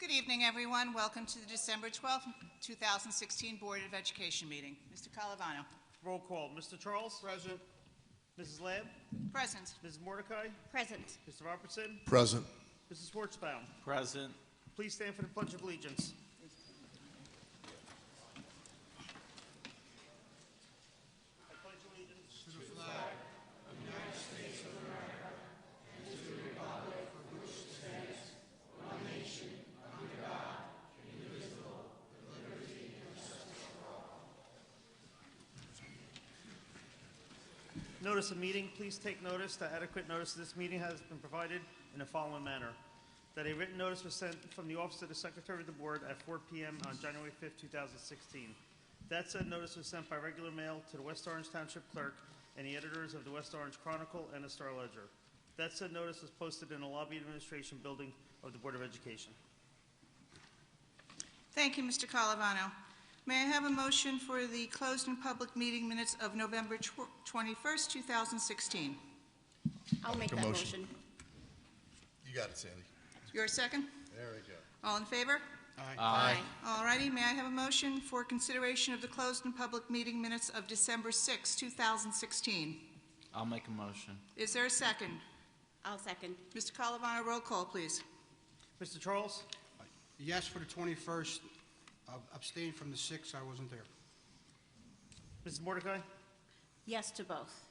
Good evening, everyone. Welcome to the December 12th, 2016 Board of Education meeting. Mr. Calavano. Roll call. Mr. Charles? Present. Mrs. Labb? Present. Mrs. Mordecai? Present. Mr. Robertson? Present. Mrs. Schwartzbaum? Present. Please stand for the Pledge of Allegiance. I pledge allegiance to the flag of the United States of America and to the republic for which it stands, one nation, under God, indivisible, with liberty and justice for all. Notice of meeting. Please take notice that adequate notice of this meeting has been provided in the following manner. That a written notice was sent from the Office of the Secretary of the Board at 4 p.m. on January 5th, 2016. That said notice was sent by regular mail to the West Orange Township Clerk and the editors of the West Orange Chronicle and the Star-Ledger. That said notice was posted in the lobby administration building of the Board of Education. Thank you, Mr. Calavano. May I have a motion for the closed and public meeting minutes of November 21st, 2016? I'll make that motion. You got it, Sandy. Your second? There we go. All in favor? Aye. All righty. May I have a motion for consideration of the closed and public meeting minutes of December 6, 2016? I'll make a motion. Is there a second? I'll second. Mr. Calavano, roll call, please. Mr. Charles? Yes for the 21st. Abstain from the 6th. I wasn't there. Mrs. Mordecai? Yes to both.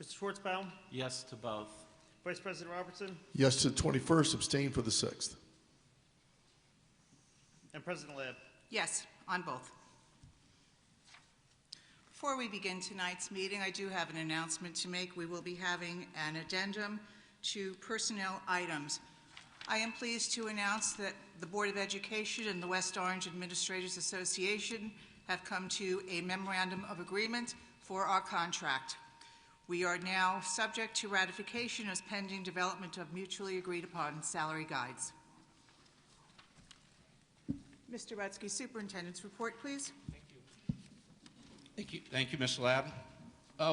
Mr. Schwartzbaum? Yes to both. Vice President Robertson? Yes to the 21st, abstain for the 6th. And President Labb? Yes, on both. Before we begin tonight's meeting, I do have an announcement to make. We will be having an addendum to personnel items. I am pleased to announce that the Board of Education and the West Orange Administrators Association have come to a memorandum of agreement for our contract. We are now subject to ratification as pending development of mutually agreed upon salary guides. Mr. Rutsky, Superintendent's report, please. Thank you, Ms. Labb.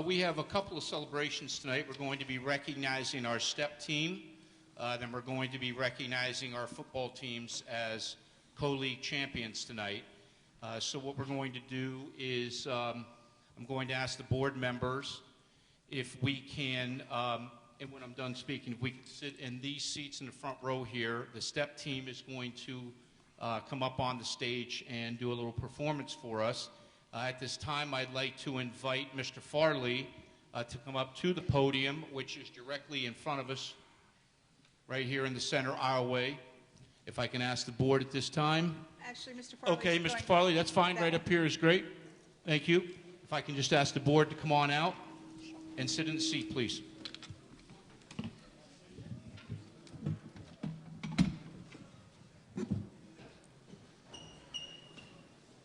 We have a couple of celebrations tonight. We're going to be recognizing our STEP team. Then we're going to be recognizing our football teams as co-league champions tonight. So what we're going to do is I'm going to ask the board members if we can, and when I'm done speaking, if we can sit in these seats in the front row here. The STEP team is going to come up on the stage and do a little performance for us. At this time, I'd like to invite Mr. Farley to come up to the podium, which is directly in front of us, right here in the center aisleway. If I can ask the board at this time. Actually, Mr. Farley. Okay, Mr. Farley, that's fine. Right up here is great. Thank you. If I can just ask the board to come on out and sit in the seat, please.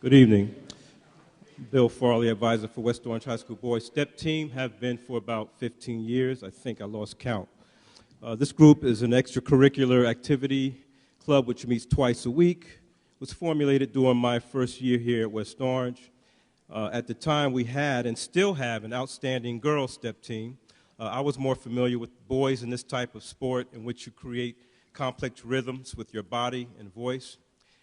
Good evening. Bill Farley, advisor for West Orange High School Boys STEP team, have been for about 15 years. I think I lost count. This group is an extracurricular activity club which meets twice a week. It was formulated during my first year here at West Orange. At the time, we had and still have an outstanding girls STEP team. I was more familiar with boys in this type of sport in which you create complex rhythms with your body and voice.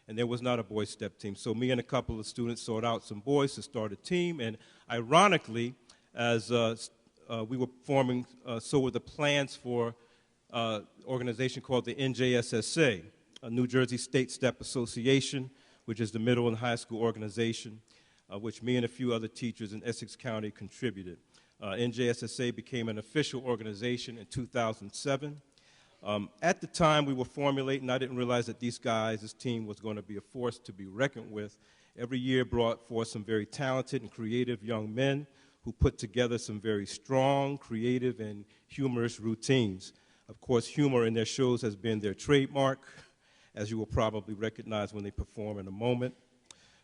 And there was not a boys STEP team. So me and a couple of students sought out some boys to start a team. And ironically, as we were forming, so were the plans for an organization called the NJSSA, a New Jersey State STEP Association, which is the middle and high school organization, which me and a few other teachers in Essex County contributed. NJSSA became an official organization in 2007. At the time we were formulating, I didn't realize that these guys, this team, was going to be a force to be reckoned with. Every year brought forth some very talented and creative young men who put together some very strong, creative, and humorous routines. Of course, humor in their shows has been their trademark, as you will probably recognize when they perform in a moment.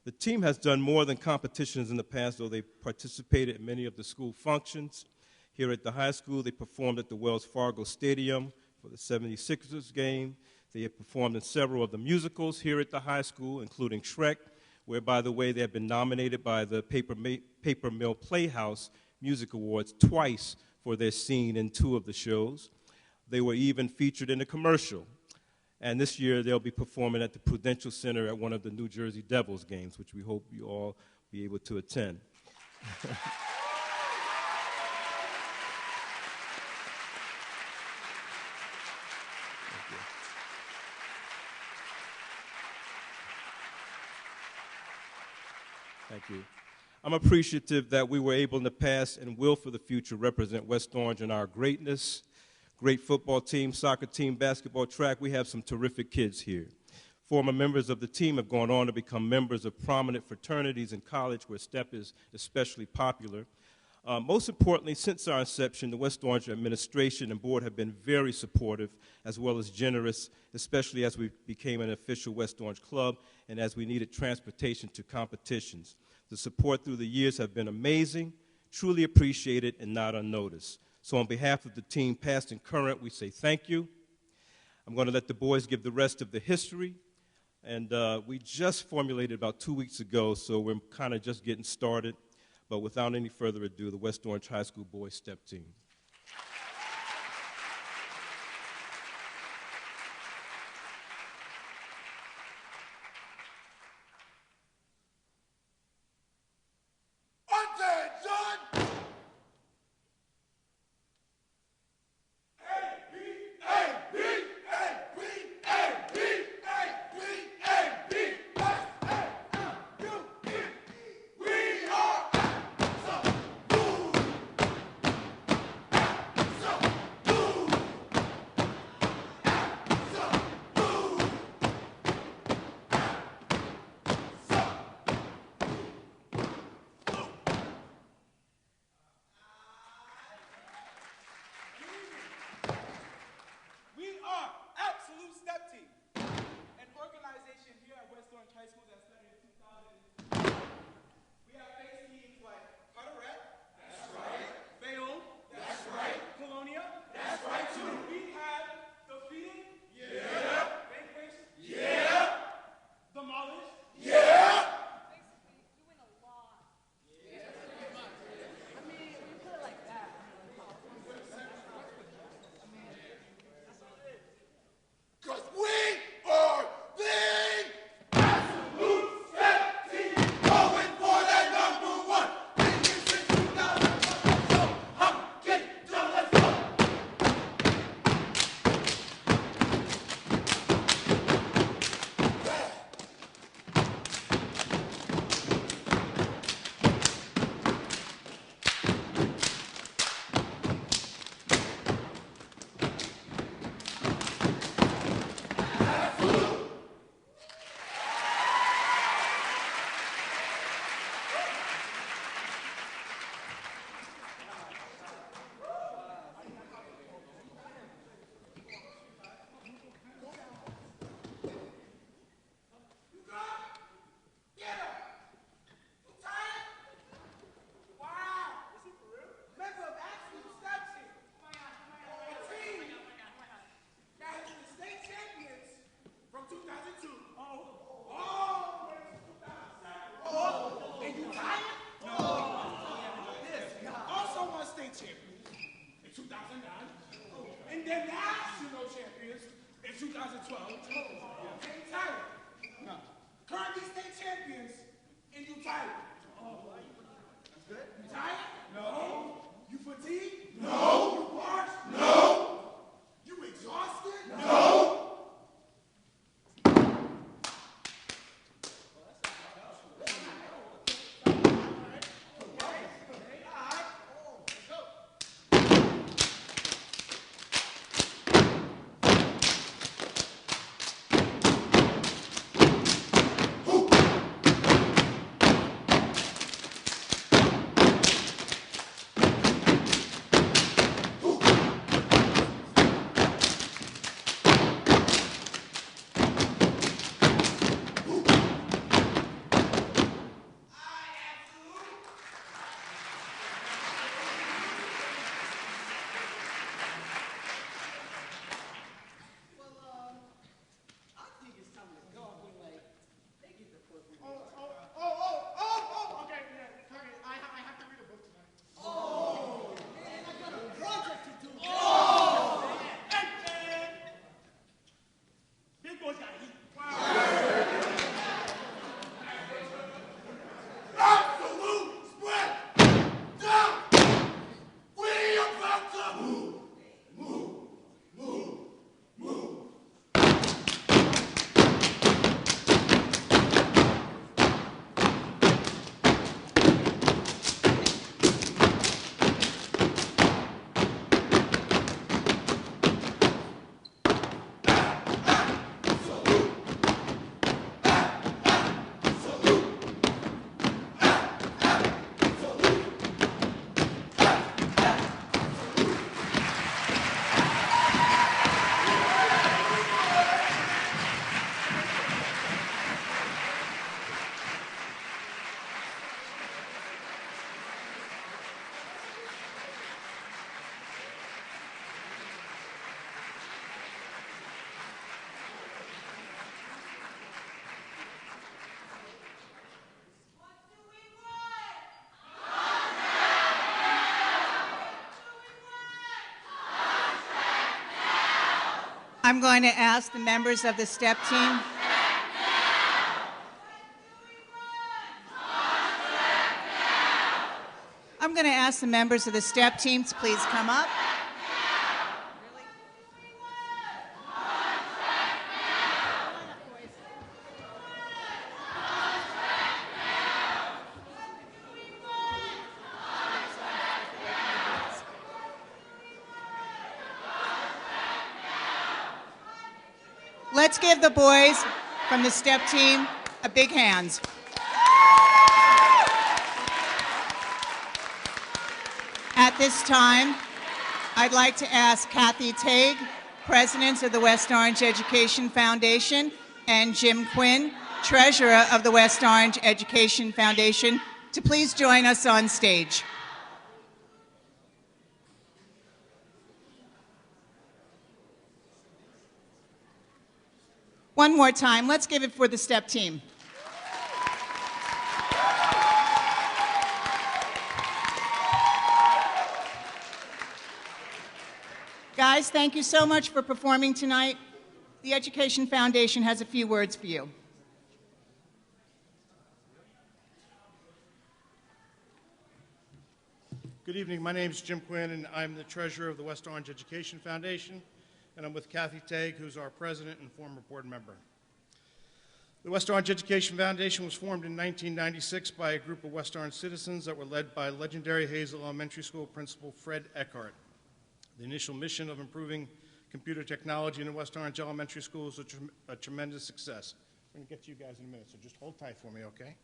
The team has done more than competitions in the past, though they participated in many of the school functions. Here at the high school, they performed at the Wells Fargo Stadium for the 76ers game. They have performed in several of the musicals here at the high school, including Shrek, where, by the way, they have been nominated by the Paper Mill Playhouse Music Awards twice for their scene in 2 of the shows. They were even featured in a commercial. And this year they'll be performing at the Prudential Center at one of the New Jersey Devils games, which we hope you all be able to attend. Thank you. I'm appreciative that we were able in the past and will for the future represent West Orange in our greatness. Great football team, soccer team, basketball, track. We have some terrific kids here. Former members of the team have gone on to become members of prominent fraternities in college where STEP is especially popular. Most importantly, since our inception, the West Orange administration and board have been very supportive as well as generous, especially as we became an official West Orange club and as we needed transportation to competitions. The support through the years have been amazing, truly appreciated, and not unnoticed. So on behalf of the team, past and current, we say thank you. I'm going to let the boys give the rest of the history. And we just formulated about 2 weeks ago, so we're kind of just getting started. But without any further ado, the West Orange High School boys step team. I'm going to ask the members of the STEP team. I'm going to ask the members of the STEP team to please come up. Let's give the boys from the STEP team a big hand. At this time, I'd like to ask Kathy Tague, President of the West Orange Education Foundation, and Jim Quinn, Treasurer of the West Orange Education Foundation, to please join us on stage. One more time, let's give it for the STEP team. Guys, thank you so much for performing tonight. The Education Foundation has a few words for you. Good evening. My name is Jim Quinn, and I'm the treasurer of the West Orange Education Foundation, and I'm with Kathy Tague, who's our president and former board member. The West Orange Education Foundation was formed in 1996 by a group of West Orange citizens that were led by legendary Hazel Elementary School principal Fred Eckhart. The initial mission of improving computer technology in the West Orange Elementary School is a tremendous success. We're going to get to you guys in a minute, so just hold tight for me, okay?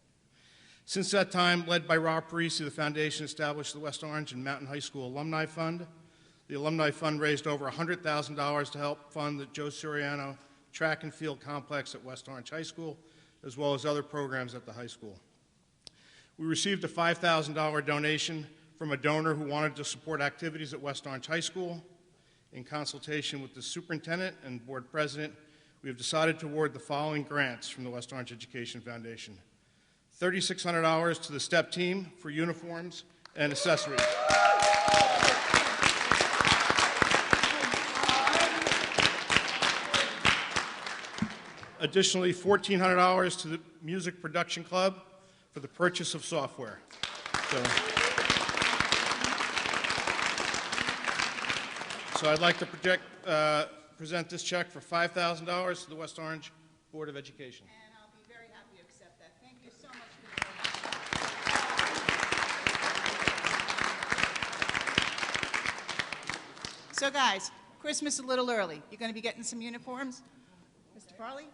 Since that time, led by Rob Parisi, the foundation established the West Orange and Mountain High School Alumni Fund. The Alumni Fund raised over $100,000 to help fund the Joe Soriano track and field complex at West Orange High School, as well as other programs at the high school. We received a $5,000 donation from a donor who wanted to support activities at West Orange High School. In consultation with the superintendent and board president, we have decided to award the following grants from the West Orange Education Foundation. $3,600 to the STEP team for uniforms and accessories. Additionally, $1,400 to the Music Production Club for the purchase of software. So I'd like to present this check for $5,000 to the West Orange Board of Education. And I'll be very happy to accept that. Thank you so much for So guys, Christmas a little early. You're going to be getting some uniforms? Mr. Farley?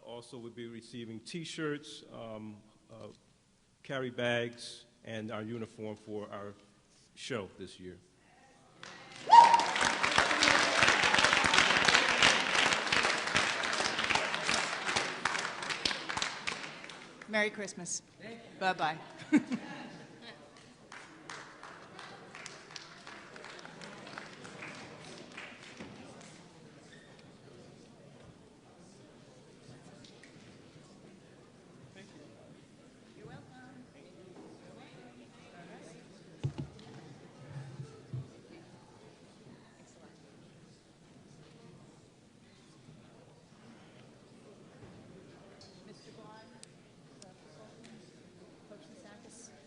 Also, we'll be receiving T-shirts, carry bags, and our uniform for our show this year. Merry Christmas. Bye-bye.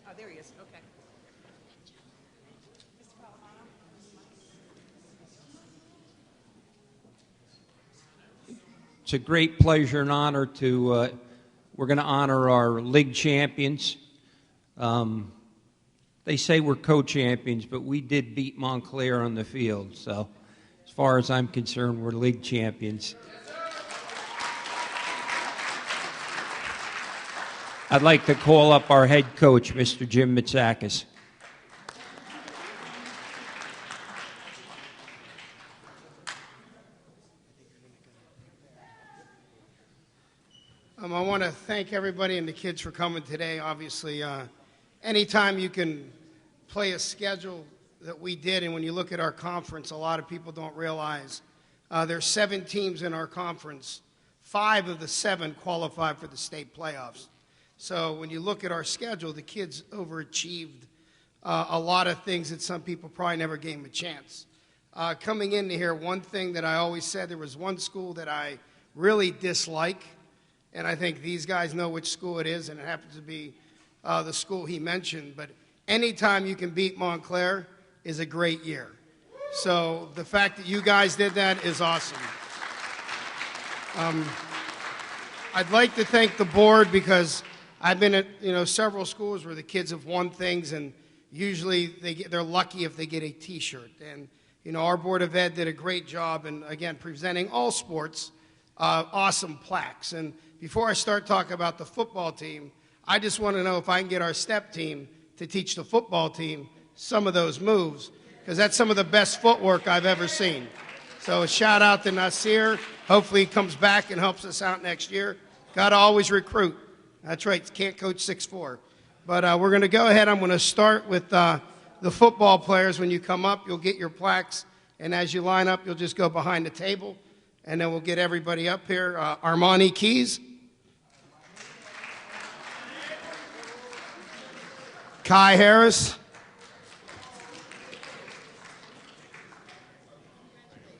Oh, there he is. Okay. It's a great pleasure and honor to, we're going to honor our league champions. They say we're co-champions, but we did beat Montclair on the field. So as far as I'm concerned, we're league champions. I'd like to call up our head coach, Mr. Jim Mitsakis. I want to thank everybody and the kids for coming today. Obviously, anytime you can play a schedule that we did, and when you look at our conference, a lot of people don't realize there's 7 teams in our conference. 5 of the 7 qualify for the state playoffs. So when you look at our schedule, the kids overachieved a lot of things that some people probably never gave them a chance. Coming into here, one thing that I always said, there was one school that I really dislike, and I think these guys know which school it is, and it happens to be the school he mentioned. But anytime you can beat Montclair is a great year. So the fact that you guys did that is awesome. I'd like to thank the board because I've been at several schools where the kids have won things, and usually they're lucky if they get a T-shirt. And our Board of Ed did a great job in, again, presenting all sports awesome plaques. And before I start talking about the football team, I just want to know if I can get our step team to teach the football team some of those moves, because that's some of the best footwork I've ever seen. So a shout out to Nasir. Hopefully he comes back and helps us out next year. Got to always recruit. That's right, can't coach 6'4". But we're going to go ahead. I'm going to start with the football players. When you come up, you'll get your plaques. And as you line up, you'll just go behind the table. And then we'll get everybody up here. Armani Keys. Kai Harris.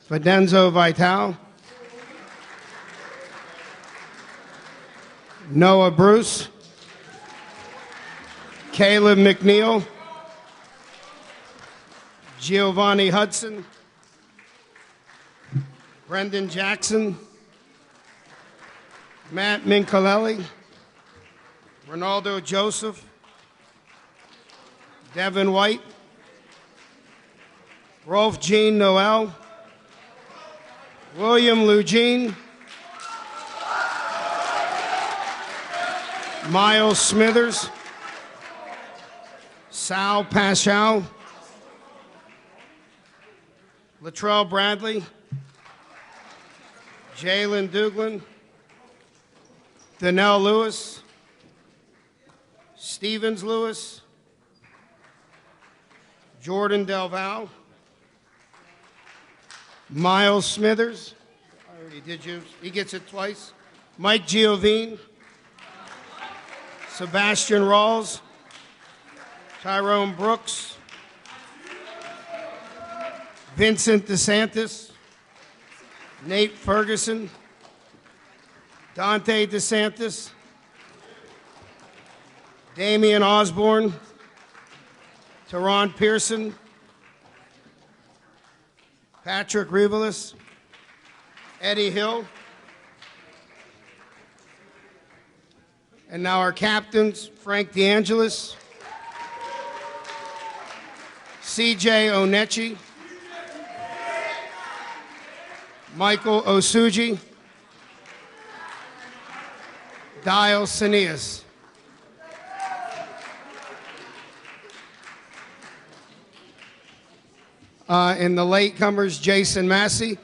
Fidenzo Vital. Noah Bruce. Caleb McNeil. Giovanni Hudson. Brendan Jackson. Matt Mincolelli. Ronaldo Joseph. Devin White. Rolf Jean Noel. William Lugene. Miles Smithers. Sal Paschal. Latrell Bradley. Jalen Duglin. Donnell Lewis. Stevens Lewis. Jordan Delval. Miles Smithers. I already did you. He gets it twice. Mike Giovine. Sebastian Rawls. Tyrone Brooks. Vincent DeSantis. Nate Ferguson. Dante DeSantis. Damian Osborne. Teron Pearson. Patrick Rivelis. Eddie Hill. And now our captains, Frank DeAngelis. CJ Onechi. Michael Osuji. Dial Cineas. In the latecomers, Jason Massey.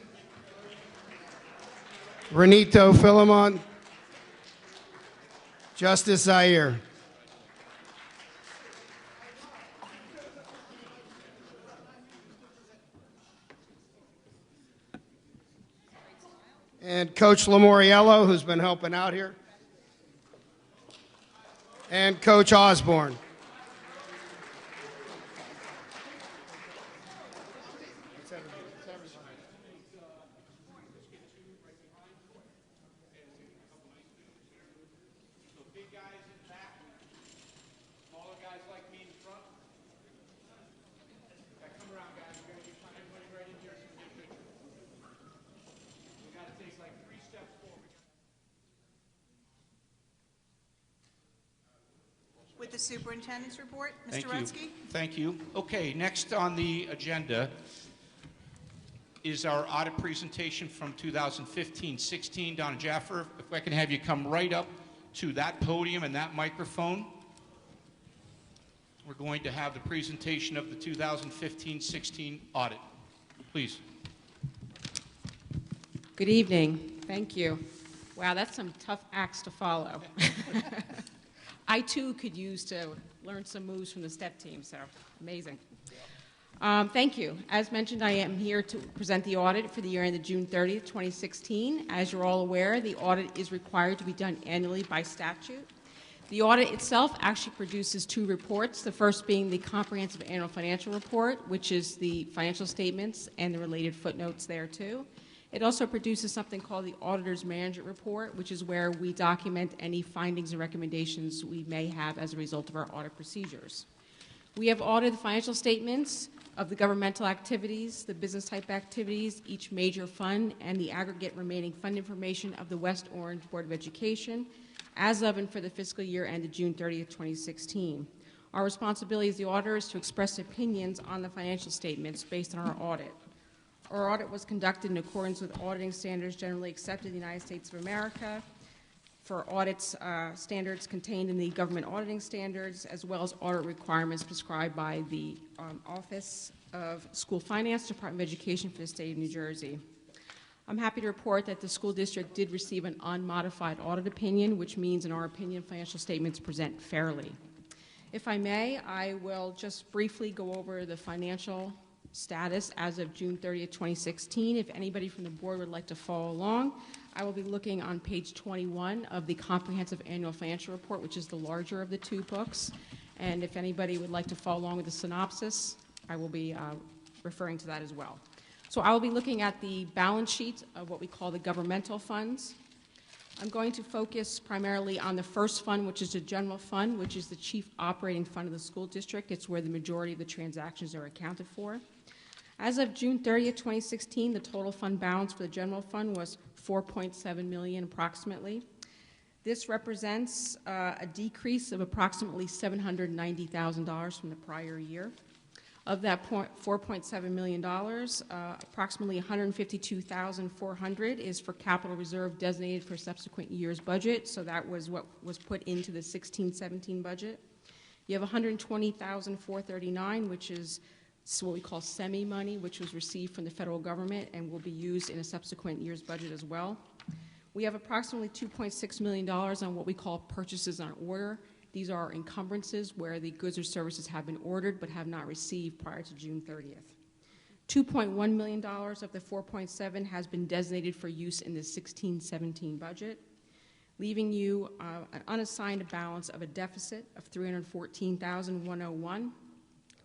Renito Philemon. Justice Zaire. And Coach Lamoriello, who's been helping out here. And Coach Osborne. With the superintendent's report, Mr. Thank you. Rutsky? Thank you. Okay, next on the agenda is our audit presentation from 2015-16. Donna Jaffer, if I can have you come right up to that podium and that microphone. We're going to have the presentation of the 2015-16 audit. Please. Good evening. Thank you. Wow, that's some tough acts to follow. I too could use to learn some moves from the STEP team, so amazing. Thank you. As mentioned, I am here to present the audit for the year ended June 30th, 2016. As you're all aware, the audit is required to be done annually by statute. The audit itself actually produces two reports, the first being the Comprehensive Annual Financial Report, which is the financial statements and the related footnotes there too. It also produces something called the Auditor's Management Report, which is where we document any findings and recommendations we may have as a result of our audit procedures. We have audited the financial statements of the governmental activities, the business type activities, each major fund, and the aggregate remaining fund information of the West Orange Board of Education as of and for the fiscal year ended June 30th, 2016. Our responsibility as the auditor is to express opinions on the financial statements based on our audit. Our audit was conducted in accordance with auditing standards generally accepted in the United States of America, for audits standards contained in the government auditing standards, as well as audit requirements prescribed by the Office of School Finance, Department of Education for the state of New Jersey. I'm happy to report that the school district did receive an unmodified audit opinion, which means, in our opinion, financial statements present fairly. If I may, I will just briefly go over the financial status as of June 30th, 2016. If anybody from the board would like to follow along, I will be looking on page 21 of the Comprehensive Annual Financial Report, which is the larger of the two books. And if anybody would like to follow along with the synopsis, I will be referring to that as well. So I will be looking at the balance sheet of what we call the governmental funds. I'm going to focus primarily on the first fund, which is the general fund, which is the chief operating fund of the school district. It's where the majority of the transactions are accounted for. As of June 30th, 2016, the total fund balance for the general fund was $4.7 million approximately. This represents a decrease of approximately $790,000 from the prior year. Of that $4.7 million, approximately $152,400 is for capital reserve designated for subsequent year's budget, so that was what was put into the 16-17 budget. You have $120,439, which is what we call semi-money, which was received from the federal government and will be used in a subsequent year's budget as well. We have approximately $2.6 million on what we call purchases on order. These are encumbrances where the goods or services have been ordered but have not received prior to June 30th. $2.1 million of the 4.7 has been designated for use in the 16-17 budget, leaving you an unassigned balance of a deficit of $314,101.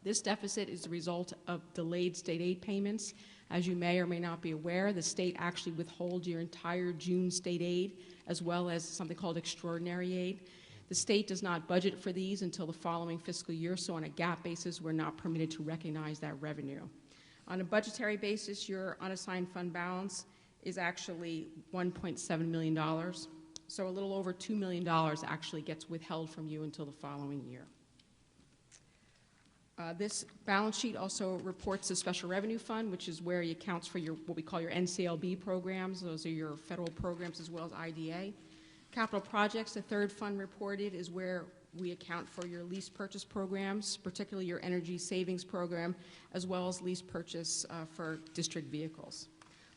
This deficit is the result of delayed state aid payments. As you may or may not be aware, the state actually withholds your entire June state aid as well as something called extraordinary aid. The state does not budget for these until the following fiscal year, so on a GAAP basis, we're not permitted to recognize that revenue. On a budgetary basis, your unassigned fund balance is actually $1.7 million, so a little over $2 million actually gets withheld from you until the following year. This balance sheet also reports the Special Revenue Fund, which is where it accounts for your what we call your NCLB programs. Those are your federal programs as well as IDA. Capital projects, the third fund reported, is where we account for your lease purchase programs, particularly your energy savings program, as well as lease purchase for district vehicles.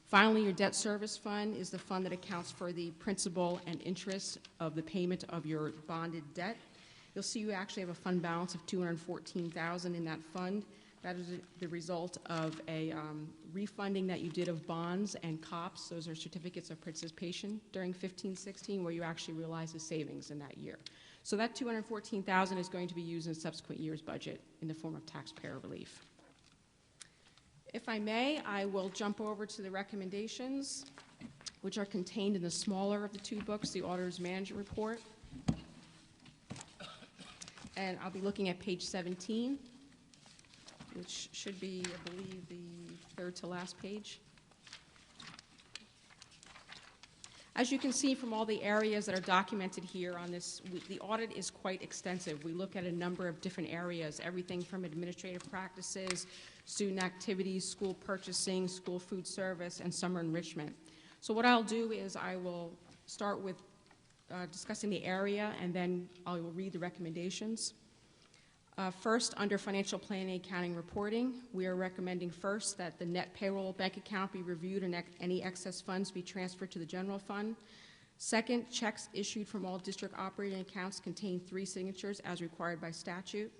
Finally, your debt service fund is the fund that accounts for the principal and interest of the payment of your bonded debt. You'll see you actually have a fund balance of $214,000 in that fund. That is the result of a refunding that you did of bonds and COPS. Those are certificates of participation during 15-16, where you actually realize the savings in that year. So that $214,000 is going to be used in subsequent year's budget in the form of taxpayer relief. If I may, I will jump over to the recommendations, which are contained in the smaller of the two books, the Auditor's Management Report. And I'll be looking at page 17, which should be, I believe, the third to last page. As you can see from all the areas that are documented here on this, the audit is quite extensive. We look at a number of different areas, everything from administrative practices, student activities, school purchasing, school food service, and summer enrichment. So what I'll do is I will start with discussing the area, and then I will read the recommendations. First, under financial planning, accounting, reporting, we are recommending first that the net payroll bank account be reviewed and any excess funds be transferred to the general fund. Second, checks issued from all district operating accounts contain 3 signatures as required by statute.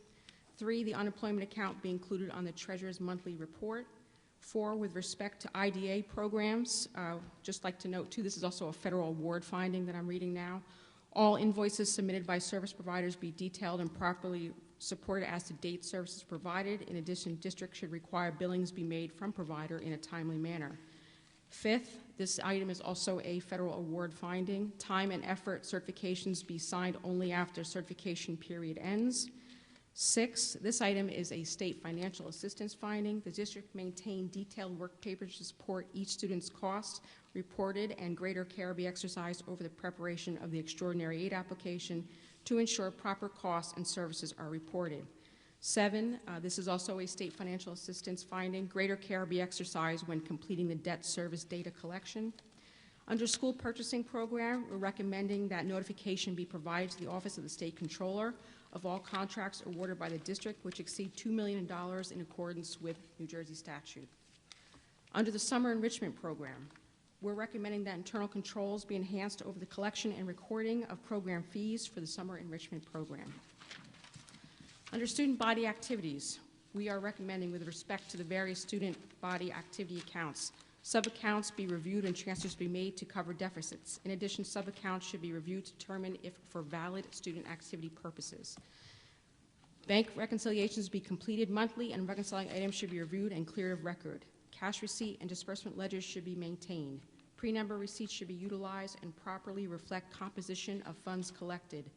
3, the unemployment account be included on the treasurer's monthly report. 4, with respect to IDA programs, just like to note too, this is also a federal award finding that I'm reading now. All invoices submitted by service providers be detailed and properly supported as to date services provided. In addition, district should require billings be made from provider in a timely manner. 5th, this item is also a federal award finding. Time and effort certifications be signed only after certification period ends. 6, this item is a state financial assistance finding. The district maintain detailed work papers to support each student's costs reported, and greater care be exercised over the preparation of the extraordinary aid application to ensure proper costs and services are reported. 7, this is also a state financial assistance finding. Greater care be exercised when completing the debt service data collection. Under school purchasing program, we're recommending that notification be provided to the Office of the State Controller of all contracts awarded by the district which exceed $2 million in accordance with New Jersey statute. Under the summer enrichment program, we're recommending that internal controls be enhanced over the collection and recording of program fees for the summer enrichment program. Under student body activities, we are recommending, with respect to the various student body activity accounts, sub-accounts be reviewed and transfers be made to cover deficits. In addition, sub-accounts should be reviewed to determine if for valid student activity purposes. Bank reconciliations be completed monthly, and reconciling items should be reviewed and cleared of record. Cash receipt and disbursement ledgers should be maintained. Pre-number receipts should be utilized and properly reflect composition of funds collected.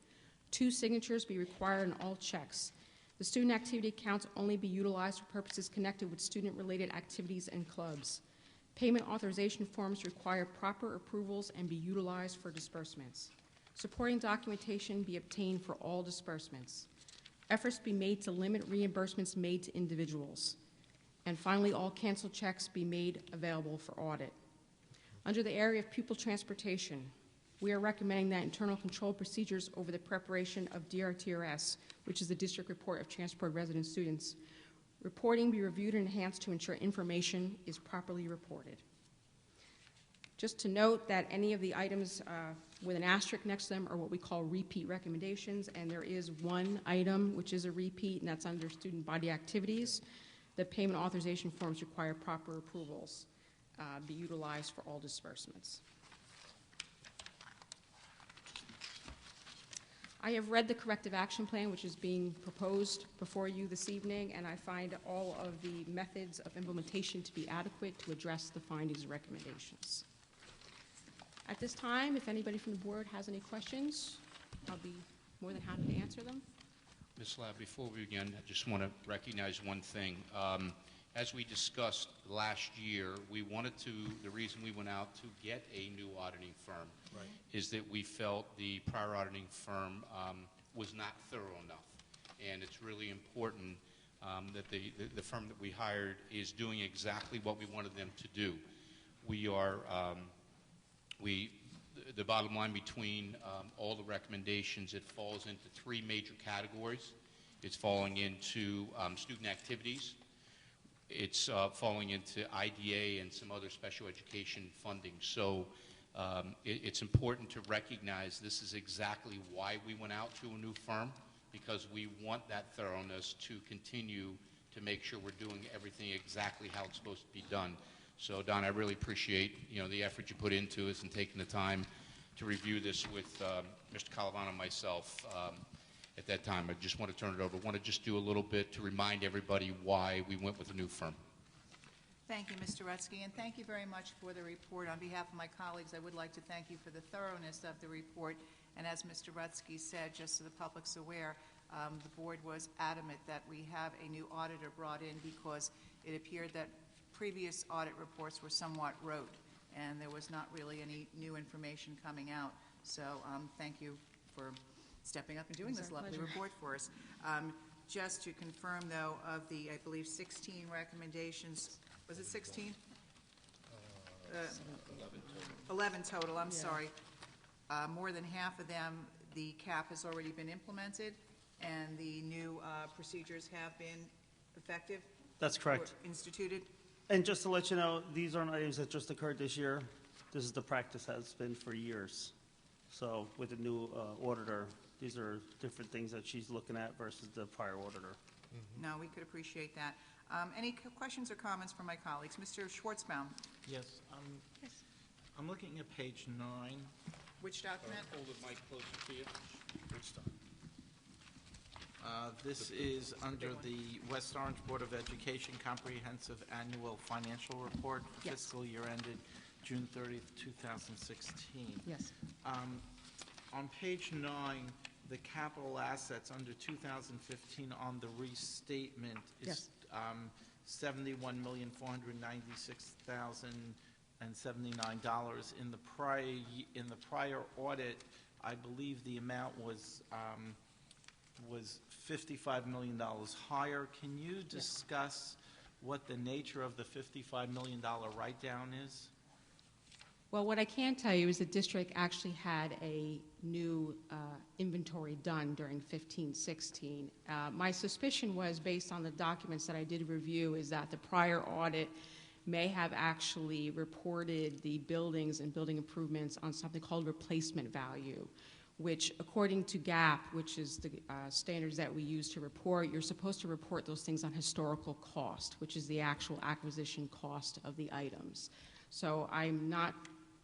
2 signatures be required on all checks. The student activity accounts only be utilized for purposes connected with student-related activities and clubs. Payment authorization forms require proper approvals and be utilized for disbursements. Supporting documentation be obtained for all disbursements. Efforts be made to limit reimbursements made to individuals. And finally, all canceled checks be made available for audit. Under the area of pupil transportation, we are recommending that internal control procedures over the preparation of DRTRS, which is the District Report of Transport Resident Students, reporting be reviewed and enhanced to ensure information is properly reported. Just to note that any of the items with an asterisk next to them are what we call repeat recommendations, and there is one item which is a repeat, and that's under student body activities. The payment authorization forms require proper approvals be utilized for all disbursements. I have read the corrective action plan, which is being proposed before you this evening, and I find all of the methods of implementation to be adequate to address the findings and recommendations. At this time, if anybody from the board has any questions, I'll be more than happy to answer them. Ms. Lab, before we begin, I just want to recognize one thing. As we discussed last year, the reason we went out to get a new auditing firm is that we felt the prior auditing firm was not thorough enough. And it's really important that the firm that we hired is doing exactly what we wanted them to do. The bottom line between all the recommendations, it falls into 3 major categories. It's falling into student activities. It's falling into IDA and some other special education funding. So it's important to recognize this is exactly why we went out to a new firm, because we want that thoroughness to continue to make sure we're doing everything exactly how it's supposed to be done. So, Don, I really appreciate the effort you put into this and taking the time to review this with Mr. Calavano and myself at that time. I just want to turn it over. I want to just do a little bit to remind everybody why we went with a new firm. Thank you, Mr. Rutsky, and thank you very much for the report. On behalf of my colleagues, I would like to thank you for the thoroughness of the report. And as Mr. Rutsky said, just so the public's aware, the board was adamant that we have a new auditor brought in because it appeared that previous audit reports were somewhat rote, and there was not really any new information coming out. So thank you for stepping up and doing this lovely report for us. Just to confirm, though, of the, I believe, 16 recommendations, was it 16? 11 total, I'm sorry. More than half of them, the cap has already been implemented, and the new procedures have been effective? That's correct. Or instituted? And just to let you know, these aren't items that just occurred this year. This is the practice has been for years. So with the new auditor, these are different things that she's looking at versus the prior auditor. No, we could appreciate that. Any questions or comments from my colleagues? Mr. Schwartzbaum, Yes, I'm looking at page 9. which document? Hold the mic closer to you. This is under the West Orange Board of Education Comprehensive Annual Financial Report for Yes. fiscal year ended June 30th, 2016. Yes. On page 9, the capital assets under 2015 on the restatement is $71,496,079. In the prior audit, I believe the amount was $55 million higher. Can you discuss what the nature of the $55 million write-down is? Well, what I can tell you is the district actually had a new inventory done during 15-16. My suspicion was, based on the documents that I did review, is that the prior audit may have actually reported the buildings and building improvements on something called replacement value, which, according to GAAP, which is the standards that we use to report, you're supposed to report those things on historical cost, which is the actual acquisition cost of the items. So I'm not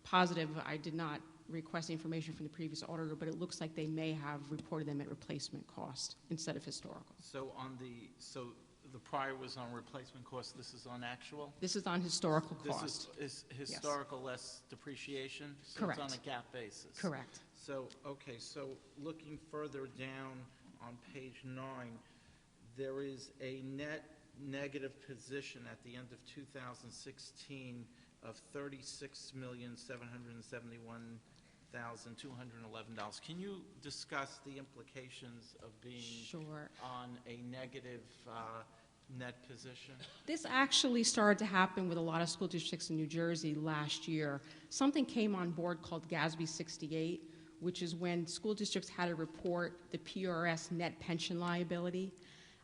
positive. I did not request information from the previous auditor, but it looks like they may have reported them at replacement cost instead of historical. So the prior was on replacement cost. This is on actual. This is on historical cost. This is historical less depreciation. So Correct. It's on a GAAP basis. Correct. So okay. So looking further down on page 9, there is a net negative position at the end of 2016 of $36,771,211. Can you discuss the implications of being on a negative net position? This actually started to happen with a lot of school districts in New Jersey last year. Something came on board called GASB 68, which is when school districts had to report the PRS net pension liability.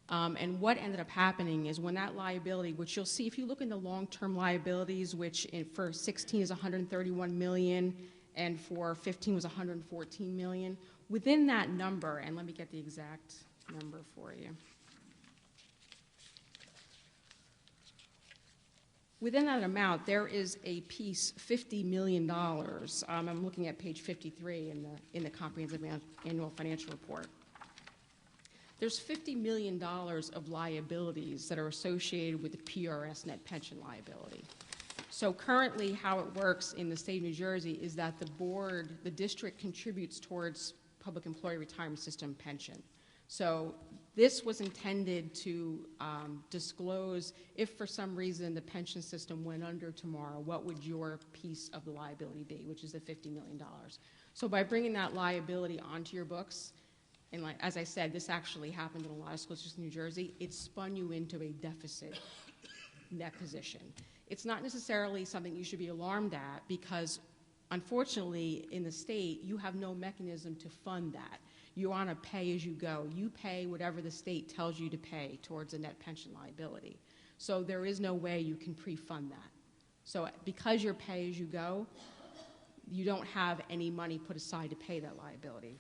And what ended up happening is when that liability, which you'll see if you look in the long-term liabilities, which for 16 is $131 million, and for 15 was $114 million, within that number, and let me get the exact number for you. Within that amount, there is a piece, $50 million. I'm looking at page 53 in the Comprehensive Annual Financial Report. There's $50 million of liabilities that are associated with the PRS net pension liability. So currently how it works in the state of New Jersey is that the district contributes towards public employee retirement system pension. So this was intended to disclose if for some reason the pension system went under tomorrow, what would your piece of the liability be, which is the $50 million. So by bringing that liability onto your books, and as I said, this actually happened in a lot of schools just in New Jersey, it spun you into a deficit net position. It's not necessarily something you should be alarmed at because, unfortunately, in the state, you have no mechanism to fund that. You're on a pay-as-you-go. You pay whatever the state tells you to pay towards a net pension liability. So there is no way you can pre-fund that. So because you're pay-as-you-go, you don't have any money put aside to pay that liability.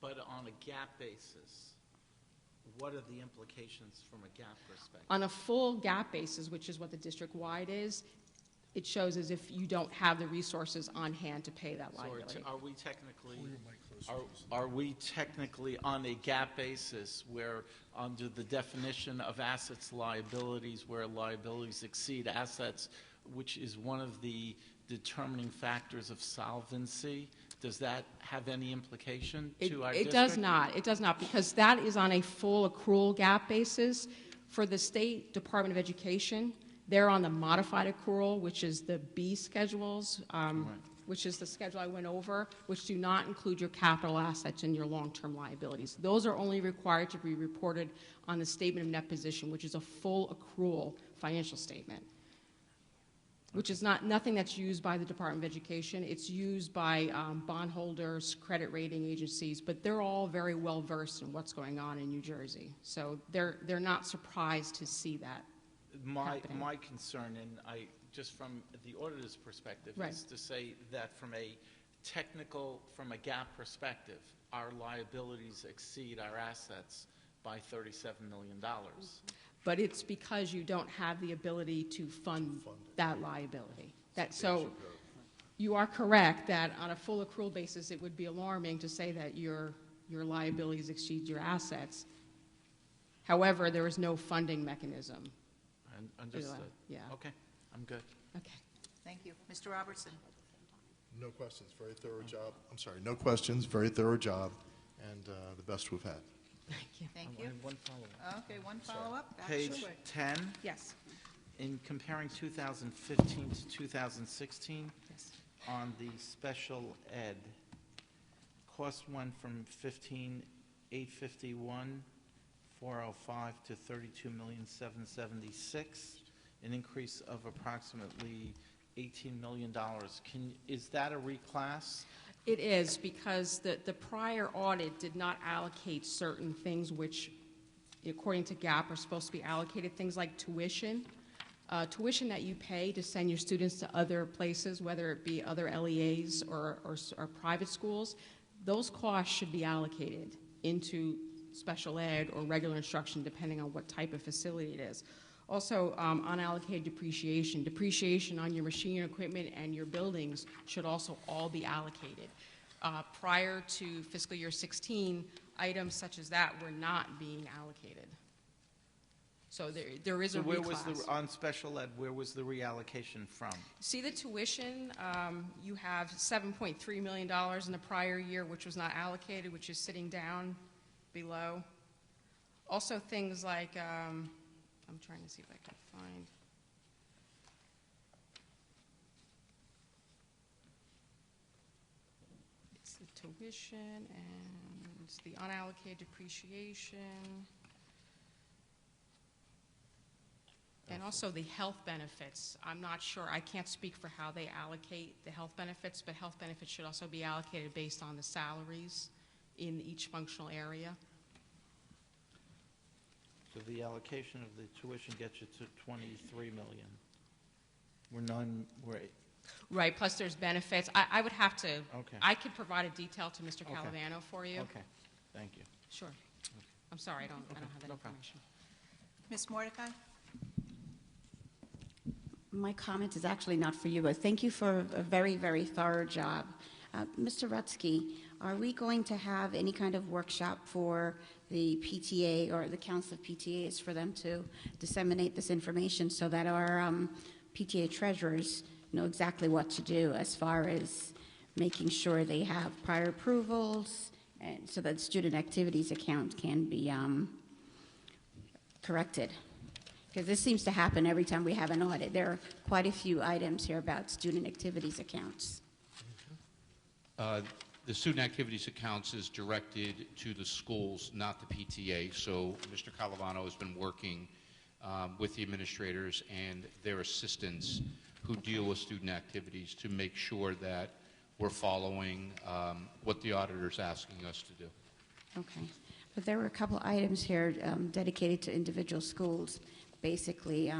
But on a GAAP basis, what are the implications from a GAAP perspective? On a full GAAP basis, which is what the district-wide is, it shows as if you don't have the resources on hand to pay that liability. So are we technically on a GAAP basis where under the definition of assets liabilities, where liabilities exceed assets, which is one of the determining factors of solvency, does that have any implication to our district? It does not. It does not, because that is on a full accrual GAAP basis. For the State Department of Education, they're on the modified accrual, which is the B schedules, which is the schedule I went over, which do not include your capital assets and your long-term liabilities. Those are only required to be reported on the statement of net position, which is a full accrual financial statement, which is nothing that's used by the Department of Education. It's used by bondholders, credit rating agencies, but they're all very well versed in what's going on in New Jersey. So they're not surprised to see that happening. My concern, and just from the auditor's perspective, is to say that from a technical, from a GAAP perspective, our liabilities exceed our assets by $37 million. But it's because you don't have the ability to fund that liability. So you are correct that on a full accrual basis, it would be alarming to say that your liabilities exceed your assets. However, there is no funding mechanism. Understood. Yeah. Okay, I'm good. Okay. Thank you. Mr. Robertson? No questions. Very thorough job. I'm sorry. No questions. Very thorough job, and the best we've had. Thank you. Thank I you. have one follow-up. Okay, one follow-up. Page Absolutely. 10, Yes. in comparing 2015 to 2016, Yes. on the special ed, cost went from 15,851, 405 to 32,776, an increase of approximately $18 million. Is that a reclass? It is, because the prior audit did not allocate certain things which, according to GAAP, are supposed to be allocated, things like tuition. Tuition that you pay to send your students to other places, whether it be other LEAs or private schools, those costs should be allocated into special ed or regular instruction, depending on what type of facility it is. Also, unallocated depreciation. Depreciation on your machine equipment and your buildings should also all be allocated. Prior to fiscal year 16, items such as that were not being allocated. So there is a reclass. On special ed, where was the reallocation from? See the tuition, you have $7.3 million in the prior year, which was not allocated, which is sitting down below. Also things like, I'm trying to see if I can find. It's the tuition and it's the unallocated depreciation. And also the health benefits. I'm not sure, I can't speak for how they allocate the health benefits, but health benefits should also be allocated based on the salaries in each functional area. So the allocation of the tuition gets you to $23 million. Right, plus there's benefits. I would have to, Okay. I could provide a detail to Mr. Okay. Calavano for you. Okay, thank you. Sure. I'm sorry, I don't have that no problem. information. Ms. Mordecai? My comment is actually not for you, but thank you for a very, very thorough job. Mr. Rutsky, are we going to have any kind of workshop for the PTA or the Council of PTAs for them to disseminate this information so that our PTA treasurers know exactly what to do as far as making sure they have prior approvals and so that student activities account can be corrected? Because this seems to happen every time we have an audit. There are quite a few items here about student activities accounts. The student activities accounts is directed to the schools, not the PTA. So Mr. Calavano has been working with the administrators and their assistants who deal with student activities to make sure that we're following what the auditor's asking us to do. Okay. But there were a couple items here dedicated to individual schools, basically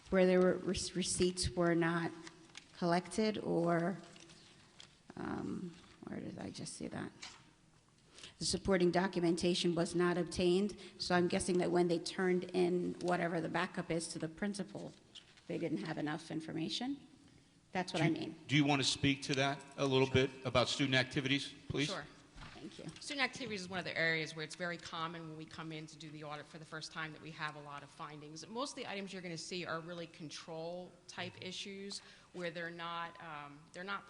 where there were receipts were not collected or where did I just see that? The supporting documentation was not obtained, so I'm guessing that when they turned in whatever the backup is to the principal, they didn't have enough information. That's what I mean. Do you want to speak to that a little bit about student activities, please? Sure. Thank you. Student activities is one of the areas where it's very common when we come in to do the audit for the first time that we have a lot of findings. Most of the items you're going to see are really control type issues where they're not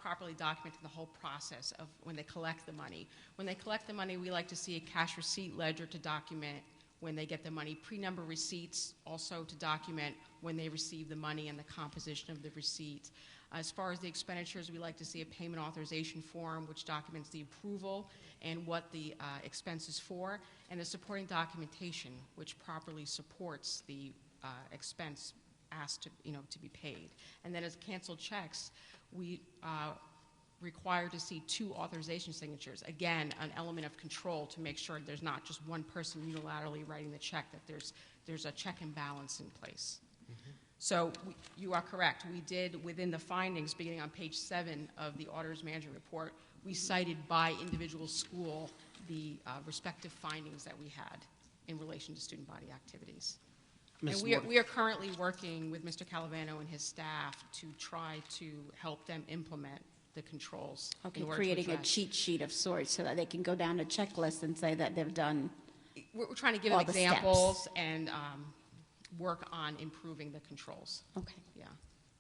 properly documenting the whole process of when they collect the money. When they collect the money, we like to see a cash receipt ledger to document when they get the money, pre-number receipts also to document when they receive the money and the composition of the receipt. As far as the expenditures, we like to see a payment authorization form which documents the approval and what the expense is for, and the supporting documentation which properly supports the expense asked to be paid. And then as canceled checks, we require to see 2 authorization signatures. Again, an element of control to make sure there's not just one person unilaterally writing the check, that there's a check and balance in place. So you are correct. We did, within the findings, beginning on page 7 of the auditor's management report, we cited by individual school the respective findings that we had in relation to student body activities. Ms. And we are currently working with Mr. Calavano and his staff to try to help them implement the controls. Okay, in order to creating a address- cheat sheet of sorts so that they can go down a checklist and say that they've done. We're trying to give all them the steps. examples and work on improving the controls. Okay, Yeah.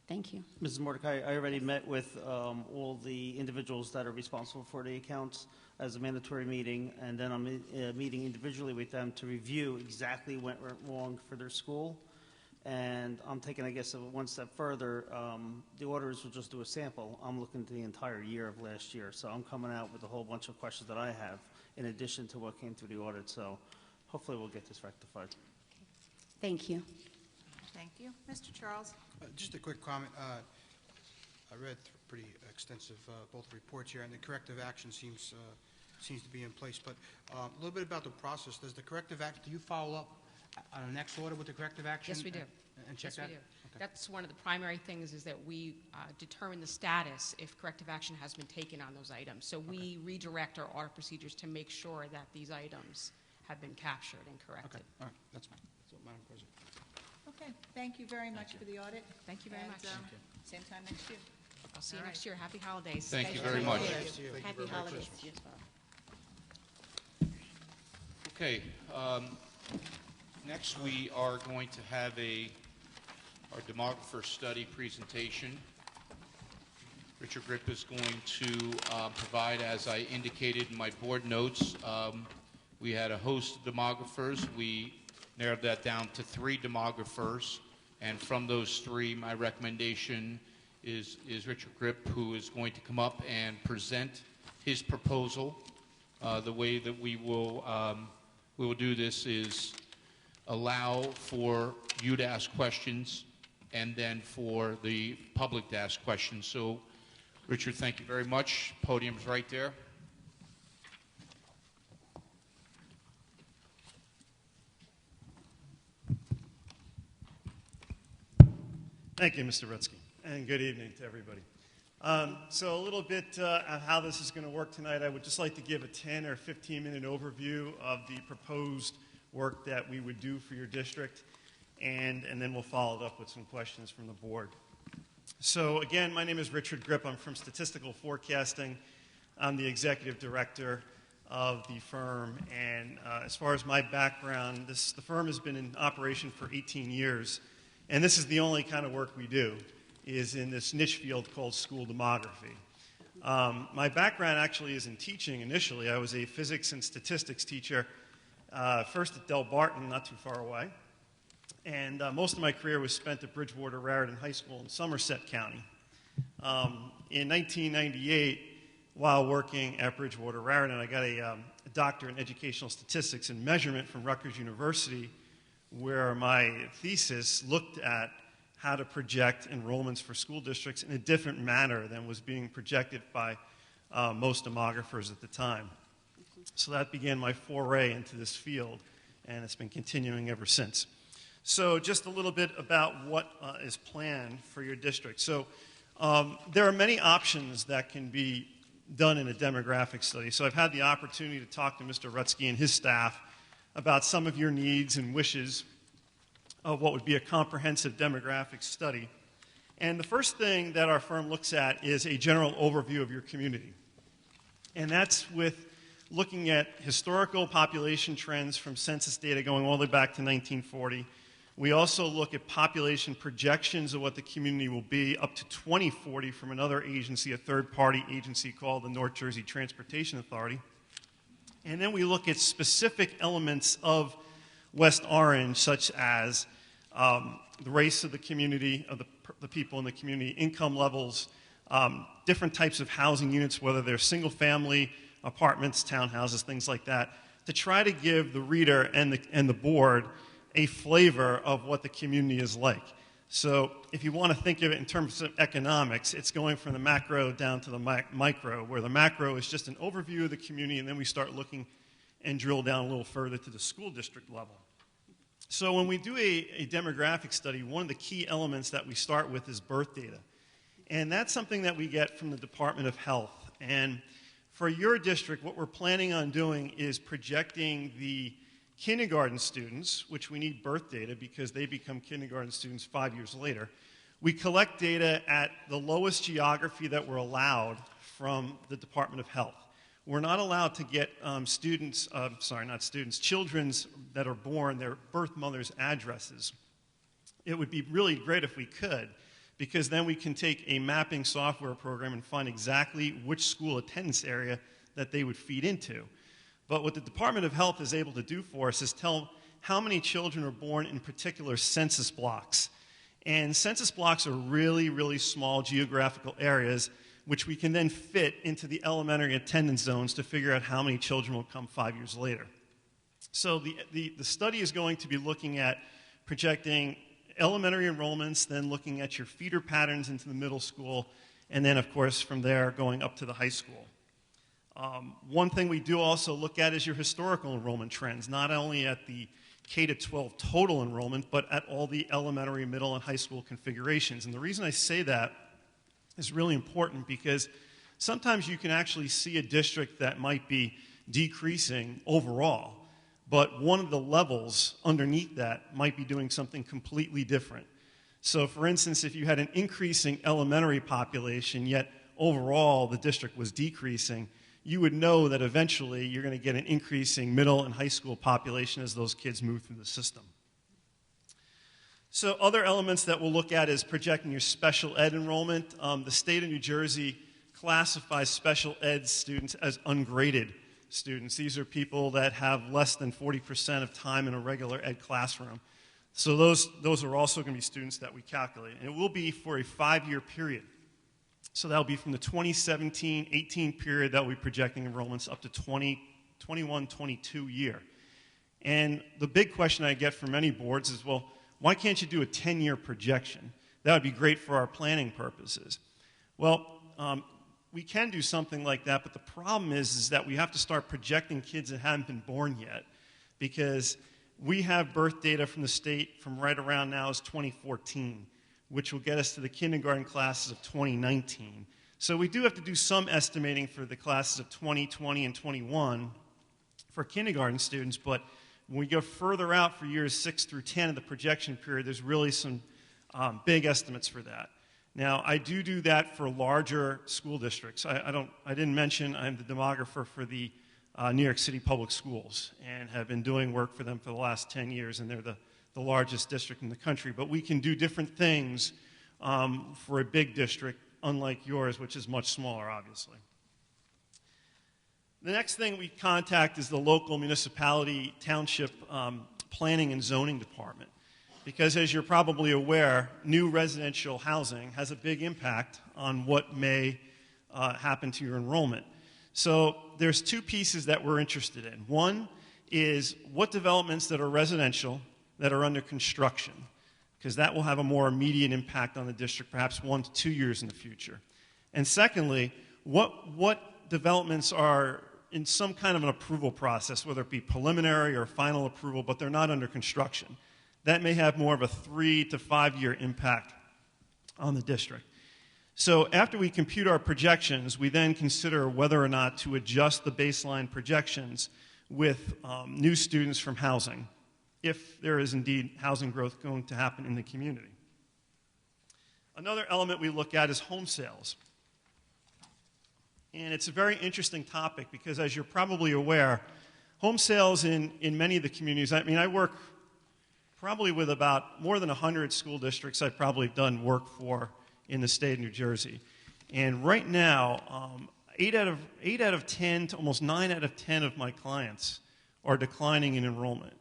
thank you. Mrs. Mordecai, I already met with all the individuals that are responsible for the accounts as a mandatory meeting, and then I'm meeting individually with them to review exactly what went wrong for their school. And I'm taking, I guess, one step further. The auditors will just do a sample. I'm looking at the entire year of last year, so I'm coming out with a whole bunch of questions that I have in addition to what came through the audit. So hopefully we'll get this rectified. Thank you. Thank you. Mr. Charles? Just a quick comment. I read pretty extensive both reports here, and the corrective action seems to be in place. But a little bit about the process. Does the corrective action, do you follow up on the next order with the corrective action? Yes, we do. And check Yes, that? we do. Okay. That's one of the primary things, is that we determine the status if corrective action has been taken on those items. So we redirect our audit procedures to make sure that these items have been captured and corrected. Okay, all right, that's fine. So, Madam President. Okay, thank you very much for the audit. Thank you very And, much. Same time next year. I'll see you All next right. year. Happy holidays. Thank you very much. Happy holidays to you as well. Okay, next we are going to have our demographer study presentation. Richard Grip is going to provide, as I indicated in my board notes, we had a host of demographers. We narrowed that down to 3 demographers, and from those 3, my recommendation is Richard Grip, who is going to come up and present his proposal. The way that we will do this is allow for you to ask questions and then for the public to ask questions. So, Richard, thank you very much. Podium's right there. Thank you, Mr. Rutsky, and good evening to everybody. So a little bit of how this is going to work tonight. I would just like to give a 10 or 15-minute overview of the proposed work that we would do for your district, and then we'll follow it up with some questions from the board. So again, my name is Richard Grip. I'm from Statistical Forecasting. I'm the executive director of the firm, and as far as my background, the firm has been in operation for 18 years, and this is the only kind of work we do, is in this niche field called school demography. My background actually is in teaching initially. I was a physics and statistics teacher, first at Del Barton, not too far away, and most of my career was spent at Bridgewater Raritan High School in Somerset County. In 1998, while working at Bridgewater Raritan, I got a doctorate in educational statistics and measurement from Rutgers University, where my thesis looked at how to project enrollments for school districts in a different manner than was being projected by most demographers at the time. So that began my foray into this field, and it's been continuing ever since. So just a little bit about what is planned for your district. So there are many options that can be done in a demographic study. So I've had the opportunity to talk to Mr. Rutsky and his staff about some of your needs and wishes of what would be a comprehensive demographic study. And the first thing that our firm looks at is a general overview of your community. And that's with looking at historical population trends from census data going all the way back to 1940. We also look at population projections of what the community will be up to 2040 from another agency, a third-party agency called the North Jersey Transportation Authority. And then we look at specific elements of West Orange, such as the race of the community, of the people in the community, income levels, different types of housing units, whether they're single-family, apartments, townhouses, things like that, to try to give the reader and the board a flavor of what the community is like. So if you want to think of it in terms of economics, it's going from the macro down to the micro, where the macro is just an overview of the community, and then we start looking and drill down a little further to the school district level. So when we do a demographic study, one of the key elements that we start with is birth data. And that's something that we get from the Department of Health. And for your district, what we're planning on doing is projecting the kindergarten students, which we need birth data because they become kindergarten students 5 years later. We collect data at the lowest geography that we're allowed from the Department of Health. We're not allowed to get children's that are born, their birth mother's addresses. It would be really great if we could, because then we can take a mapping software program and find exactly which school attendance area that they would feed into. But what the Department of Health is able to do for us is tell how many children are born in particular census blocks. And census blocks are really, really small geographical areas which we can then fit into the elementary attendance zones to figure out how many children will come 5 years later. So the study is going to be looking at projecting elementary enrollments, then looking at your feeder patterns into the middle school, and then, of course, from there going up to the high school. One thing we do also look at is your historical enrollment trends, not only at the K-12 total enrollment, but at all the elementary, middle, and high school configurations. And the reason I say that is really important because sometimes you can actually see a district that might be decreasing overall, but one of the levels underneath that might be doing something completely different. So for instance, if you had an increasing elementary population, yet overall the district was decreasing, you would know that eventually you're going to get an increasing middle and high school population as those kids move through the system. So other elements that we'll look at is projecting your special ed enrollment. The state of New Jersey classifies special ed students as ungraded students. These are people that have less than 40% of time in a regular ed classroom. So those are also going to be students that we calculate. And it will be for a 5-year period. So that'll be from the 2017-18 period that we'll be projecting enrollments up to 21-22 year. And the big question I get from many boards is, well, why can't you do a 10-year projection? That would be great for our planning purposes. Well, we can do something like that, but the problem is that we have to start projecting kids that haven't been born yet, because we have birth data from the state from right around now is 2014, which will get us to the kindergarten classes of 2019. So we do have to do some estimating for the classes of 2020 and 21 for kindergarten students, but when we go further out for years 6 through 10 of the projection period, there's really some big estimates for that. Now, I do that for larger school districts. I didn't mention I'm the demographer for the New York City Public Schools and have been doing work for them for the last 10 years, and they're the largest district in the country. But we can do different things for a big district, unlike yours, which is much smaller, obviously. The next thing we contact is the local municipality township planning and zoning department. Because as you're probably aware, new residential housing has a big impact on what may happen to your enrollment. So there's two pieces that we're interested in. One is what developments that are residential that are under construction, because that will have a more immediate impact on the district, perhaps 1 to 2 years in the future. And secondly, what developments are in some kind of an approval process, whether it be preliminary or final approval, but they're not under construction. That may have more of a 3 to 5 year impact on the district. So after we compute our projections, we then consider whether or not to adjust the baseline projections with new students from housing, if there is indeed housing growth going to happen in the community. Another element we look at is home sales. And it's a very interesting topic because, as you're probably aware, home sales in many of the communities, I work probably with about more than 100 school districts I've probably done work for in the state of New Jersey. And right now, 8 out of 10 to almost 9 out of 10 of my clients are declining in enrollment.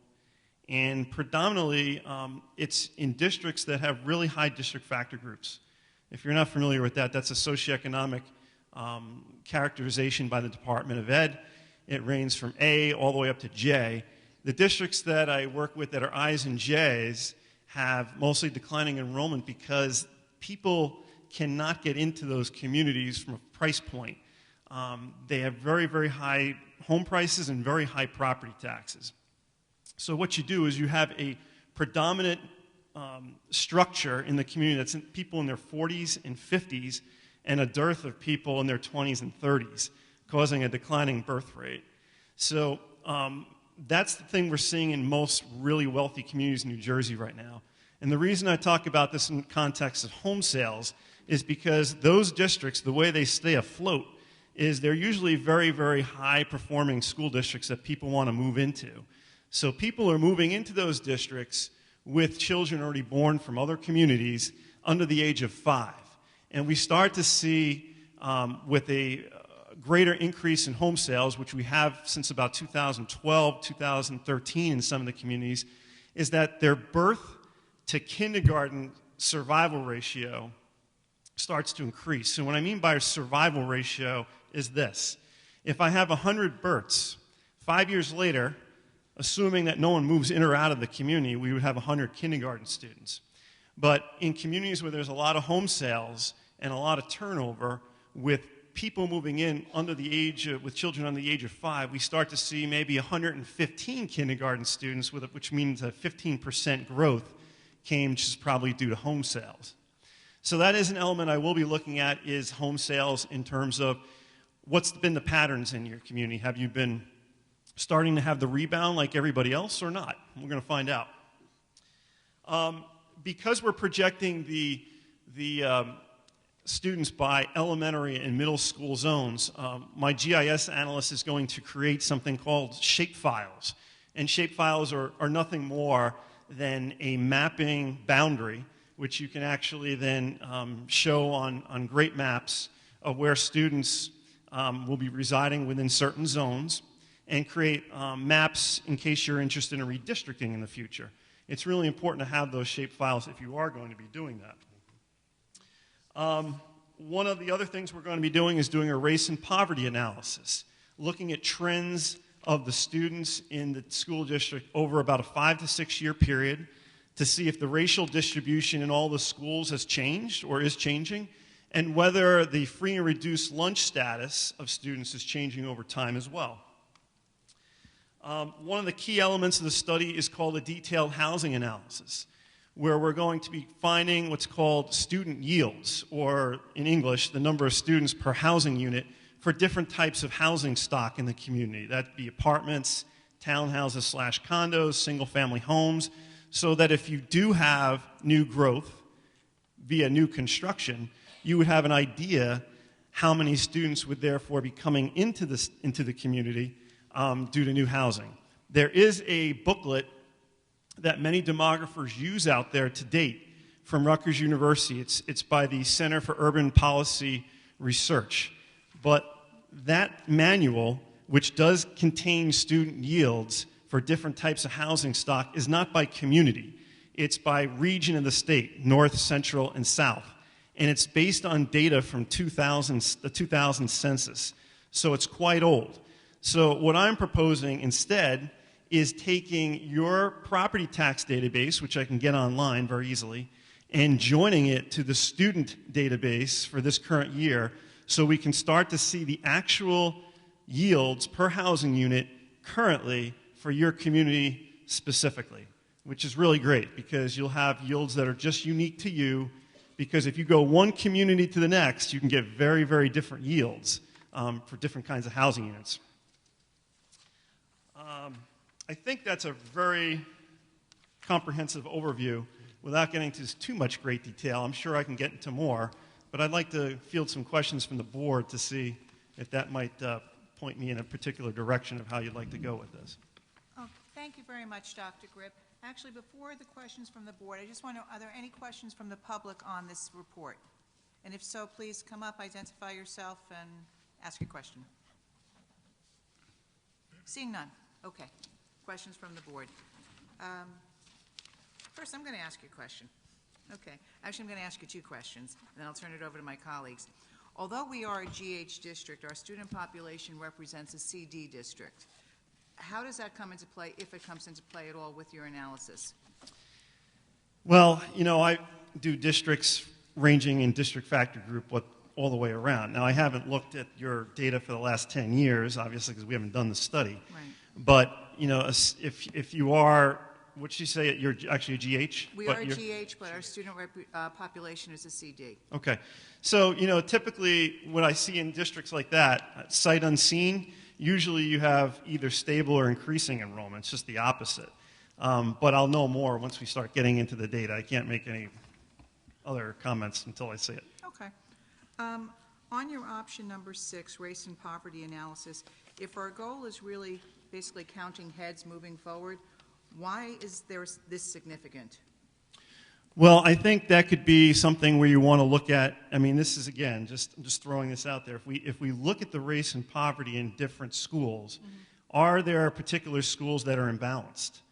And predominantly, it's in districts that have really high district factor groups. If you're not familiar with that, that's a socioeconomic characterization by the Department of Ed. It ranges from A all the way up to J. The districts that I work with that are I's and J's have mostly declining enrollment because people cannot get into those communities from a price point. They have very, very high home prices and very high property taxes. So what you do is you have a predominant structure in the community that's people in their 40s and 50s and a dearth of people in their 20s and 30s, causing a declining birth rate. So that's the thing we're seeing in most really wealthy communities in New Jersey right now. And the reason I talk about this in the context of home sales is because those districts, the way they stay afloat is they're usually very, very high-performing school districts that people want to move into. So people are moving into those districts with children already born from other communities under the age of 5. And we start to see, with a greater increase in home sales, which we have since about 2012, 2013 in some of the communities, is that their birth to kindergarten survival ratio starts to increase. So what I mean by a survival ratio is this. If I have 100 births, 5 years later, assuming that no one moves in or out of the community, we would have 100 kindergarten students. But in communities where there's a lot of home sales and a lot of turnover, with people moving in under the age with children under the age of 5, we start to see maybe 115 kindergarten students, which means a 15% growth came just probably due to home sales. So that is an element I will be looking at, is home sales in terms of what's been the patterns in your community. Have you been starting to have the rebound like everybody else or not? We're going to find out. Because we're projecting the students by elementary and middle school zones, my GIS analyst is going to create something called shapefiles. And shapefiles are nothing more than a mapping boundary, which you can actually then show on great maps of where students will be residing within certain zones, and create maps in case you're interested in redistricting in the future. It's really important to have those shapefiles if you are going to be doing that. One of the other things we're going to be doing is doing a race and poverty analysis, looking at trends of the students in the school district over about a 5 to 6 year period to see if the racial distribution in all the schools has changed or is changing, and whether the free and reduced lunch status of students is changing over time as well. One of the key elements of the study is called a detailed housing analysis, where we're going to be finding what's called student yields, or in English, the number of students per housing unit for different types of housing stock in the community. That'd be apartments, townhouses / condos, single-family homes, so that if you do have new growth via new construction, you would have an idea how many students would therefore be coming into the community due to new housing. There is a booklet that many demographers use out there to date from Rutgers University. It's by the Center for Urban Policy Research. But that manual, which does contain student yields for different types of housing stock, is not by community. It's by region of the state, north, central, and south. And it's based on data from the 2000 census. So it's quite old. So what I'm proposing instead is taking your property tax database, which I can get online very easily, and joining it to the student database for this current year, so we can start to see the actual yields per housing unit currently for your community specifically, which is really great because you'll have yields that are just unique to you, because if you go one community to the next, you can get very, very different yields for different kinds of housing units. I think that's a very comprehensive overview without getting into too much great detail. I'm sure I can get into more, but I'd like to field some questions from the board to see if that might point me in a particular direction of how you'd like to go with this. Oh, thank you very much, Dr. Grip. Actually, before the questions from the board, I just want to know, are there any questions from the public on this report? And if so, please come up, identify yourself, and ask your question. Seeing none. Okay. Questions from the board. First, I'm going to ask you a question. Okay. Actually, I'm going to ask you two questions, and then I'll turn it over to my colleagues. Although we are a GH district, our student population represents a CD district. How does that come into play, if it comes into play at all, with your analysis? Well, you know, I do districts ranging in district factor group all the way around. Now, I haven't looked at your data for the last 10 years, obviously, because we haven't done the study. Right. But, you know, if you are what'd she say? You're actually a GH? We but are a you're- GH, but our student population is a CD. Okay. So, typically what I see in districts like that, sight unseen, usually you have either stable or increasing enrollment. It's just the opposite. But I'll know more once we start getting into the data. I can't make any other comments until I see it. Okay. On your option number 6, race and poverty analysis, if our goal is really basically counting heads moving forward, why is there this significant? Well, I think that could be something where you want to look at. I mean, this is again I'm just throwing this out there. If we look at the race and poverty in different schools, are there particular schools that are imbalanced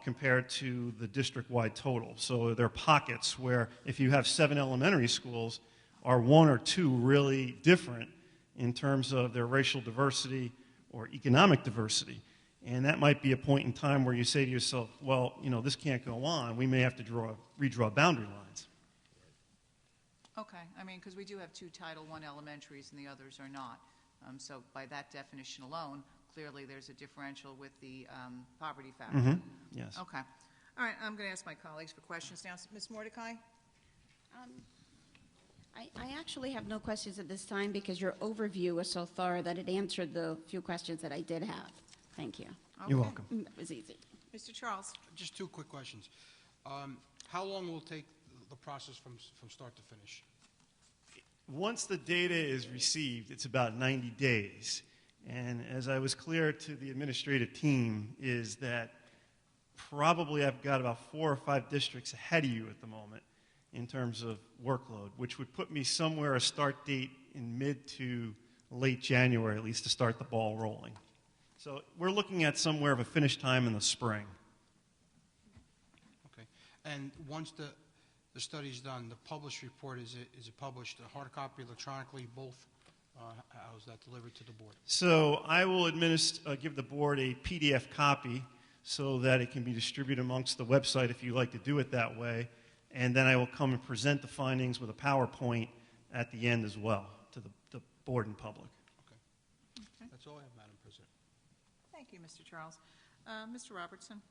compared to the district-wide total? So there are pockets where if you have 7 elementary schools, are 1 or 2 really different in terms of their racial diversity or economic diversity? And that might be a point in time where you say to yourself, well, this can't go on. We may have to redraw boundary lines. Okay, I mean, because we do have 2 Title I elementaries and the others are not. So by that definition alone, clearly there's a differential with the poverty factor. Mm-hmm. Yes. Okay. All right, I'm going to ask my colleagues for questions now. Ms. Mordecai? I actually have no questions at this time because your overview was so thorough that it answered the few questions that I did have. Thank you. You're welcome. It was easy. Mr. Charles? Just 2 quick questions. How long will it take the process from start to finish? Once the data is received, it's about 90 days. And as I was clear to the administrative team, is that probably I've got about 4 or 5 districts ahead of you at the moment in terms of workload, which would put me somewhere a start date in mid to late January, at least to start the ball rolling. So we're looking at somewhere of a finish time in the spring. Okay. And once the study's done, the published report, is it published hard copy, electronically, both? How is that delivered to the board? So I will give the board a PDF copy so that it can be distributed amongst the website if you like to do it that way. And then I will come and present the findings with a PowerPoint at the end as well to the board and public. Okay. That's all I have, Madam President. Thank you, Mr. Charles. Mr. Robertson?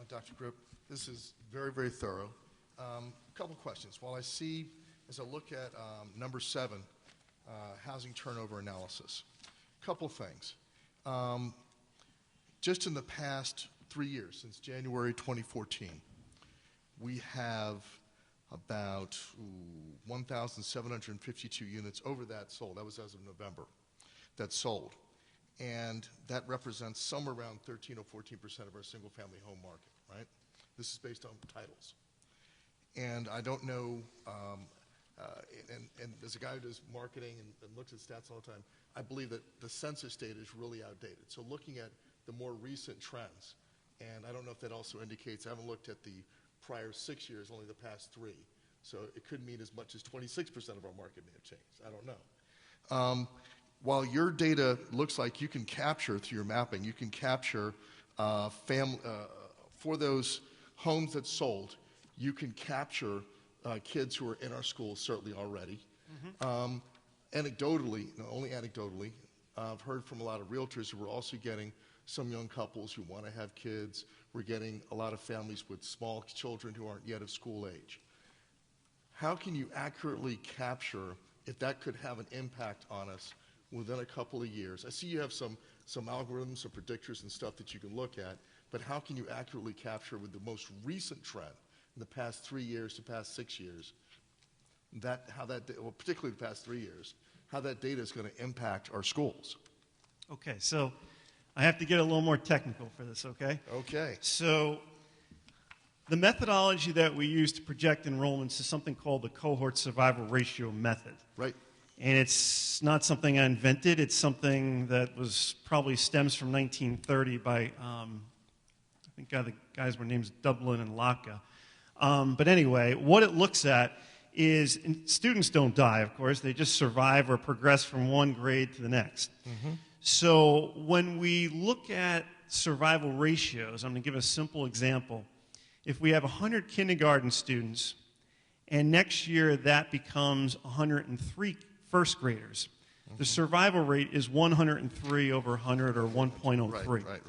Dr. Grip, this is very, very thorough. A couple questions. As I look at number 7, housing turnover analysis, a couple of things. Just in the past 3 years, since January 2014, we have about 1,752 units over that sold. That was as of November. That sold. And that represents somewhere around 13 or 14% of our single-family home market, right? This is based on titles. And I don't know, and as a guy who does marketing and looks at stats all the time, I believe that the census data is really outdated. So looking at the more recent trends, and I don't know if that also indicates, I haven't looked at the prior 6 years, only the past 3. So it could mean as much as 26% of our market may have changed. I don't know. While your data looks like you can capture, through your mapping, you can capture for those homes that sold, you can capture kids who are in our schools certainly already. Mm-hmm. Anecdotally, only anecdotally, I've heard from a lot of realtors who are also getting some young couples who want to have kids. We're getting a lot of families with small children who aren't yet of school age. How can you accurately capture if that could have an impact on us within a couple of years? I see you have some algorithms, some predictors and stuff that you can look at, but how can you accurately capture with the most recent trend in the past 3 years to past 6 years, particularly the past 3 years, how that data is going to impact our schools? Okay, so I have to get a little more technical for this, okay? Okay. So the methodology that we use to project enrollments is something called the cohort survival ratio method. Right. And it's not something I invented. It's something that was probably stems from 1930 by, I think the guys were named Dublin and Laka. But anyway, what it looks at is students don't die, of course. They just survive or progress from one grade to the next. Mm-hmm. So when we look at survival ratios, I'm going to give a simple example. If we have 100 kindergarten students, and next year that becomes 103 first graders, the survival rate is 103 over 100 or 1.03. Right.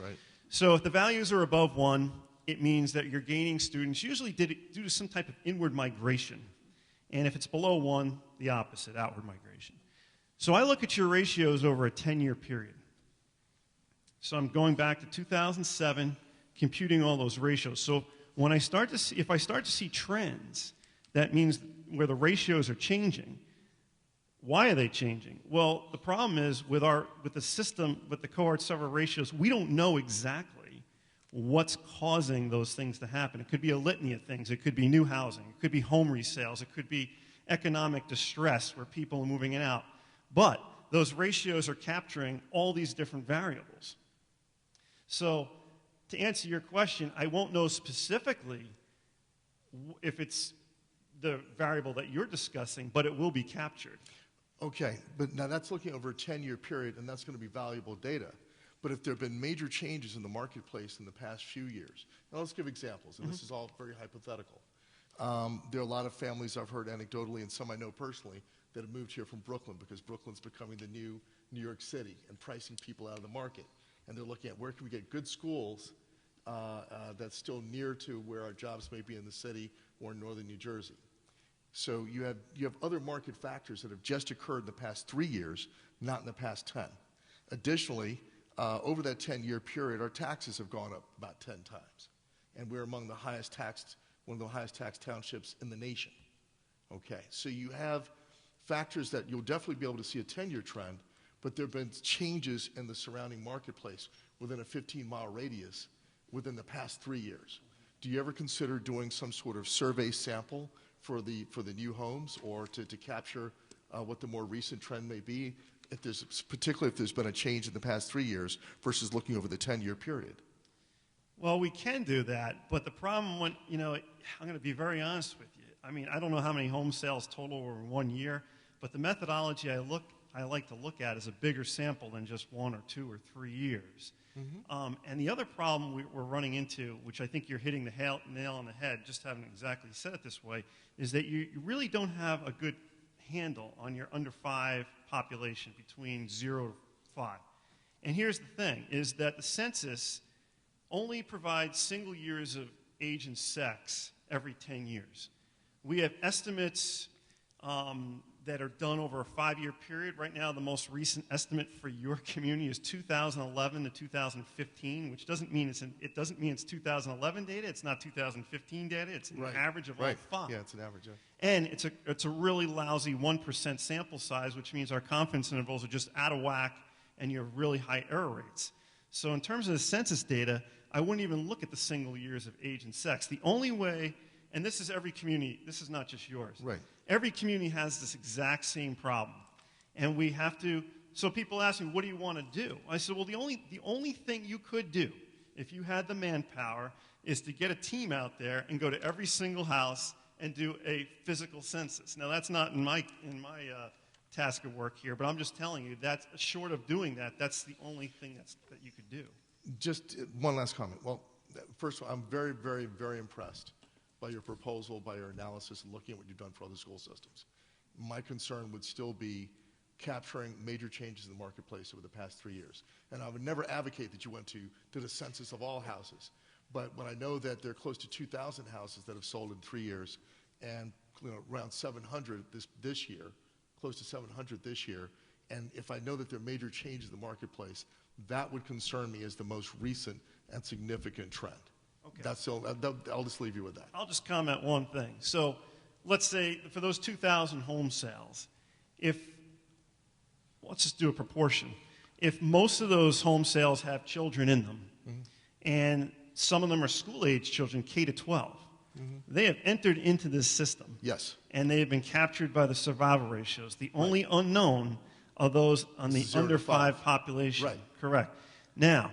So if the values are above 1, it means that you're gaining students, usually due to some type of inward migration. And if it's below 1, the opposite, outward migration. So I look at your ratios over a 10-year period. So I'm going back to 2007, computing all those ratios. So when I start to see, if I start to see trends, that means where the ratios are changing. Why are they changing? Well, the problem is with the system, with the cohort several ratios, we don't know exactly what's causing those things to happen. It could be a litany of things. It could be new housing. It could be home resales. It could be economic distress where people are moving in and out. But those ratios are capturing all these different variables. So to answer your question, I won't know specifically if it's the variable that you're discussing, but it will be captured. Okay, but now that's looking over a 10-year period, and that's going to be valuable data. But if there have been major changes in the marketplace in the past few years, now let's give examples, and this is all very hypothetical. There are a lot of families I've heard anecdotally, and some I know personally, that have moved here from Brooklyn because Brooklyn's becoming the new New York City and pricing people out of the market. And they're looking at where can we get good schools that's still near to where our jobs may be in the city or in northern New Jersey. So you have other market factors that have just occurred in the past 3 years, not in the past 10. Additionally, over that 10-year period, our taxes have gone up about 10 times. And we're among the highest taxed, one of the highest taxed townships in the nation. Okay, so you have factors that you'll definitely be able to see a 10-year trend, but there have been changes in the surrounding marketplace within a 15-mile radius within the past 3 years. Do you ever consider doing some sort of survey sample for the new homes, or to capture what the more recent trend may be, particularly if there's been a change in the past 3 years versus looking over the 10-year period? Well, we can do that, but the problem when, I'm going to be very honest with you. I mean, I don't know how many home sales total over 1 year, but the methodology I like to look at is a bigger sample than just 1 or 2 or 3 years. And the other problem we're running into, which I think you're hitting the nail on the head, just haven't exactly said it this way, is that you really don't have a good handle on your under 5 population between 0 to 5. And here's the thing, is that the census only provides single years of age and sex every 10 years. We have estimates that are done over a 5-year period. Right now, the most recent estimate for your community is 2011 to 2015, which doesn't mean it doesn't mean it's 2011 data. It's not 2015 data. It's an average of all 5. Yeah, it's an average. Yeah. And it's a really lousy 1% sample size, which means our confidence intervals are just out of whack, and you have really high error rates. So in terms of the census data, I wouldn't even look at the single years of age and sex. The only way, and this is every community, this is not just yours. Right. Every community has this exact same problem. And we have to, so people ask me, what do you want to do? I said, well, the only thing you could do, if you had the manpower, is to get a team out there and go to every single house and do a physical census. Now, that's not in my task of work here, but I'm just telling you, that's short of doing that, that's the only thing that you could do. Just one last comment. Well, first of all, I'm very, very, very impressed by your proposal, by your analysis, and looking at what you've done for other school systems. My concern would still be capturing major changes in the marketplace over the past 3 years. And I would never advocate that you did a census of all houses. But when I know that there are close to 2,000 houses that have sold in 3 years, and around 700 this year, close to 700 this year, and if I know that there are major changes in the marketplace, that would concern me as the most recent and significant trend. Okay. I'll just leave you with that. I'll just comment one thing. So let's say for those 2,000 home sales, let's just do a proportion. If most of those home sales have children in them, and some of them are school-age children, K to 12, they have entered into this system. Yes. And they have been captured by the survival ratios. The only unknown are those on the under 5 population. Right. Correct. Now,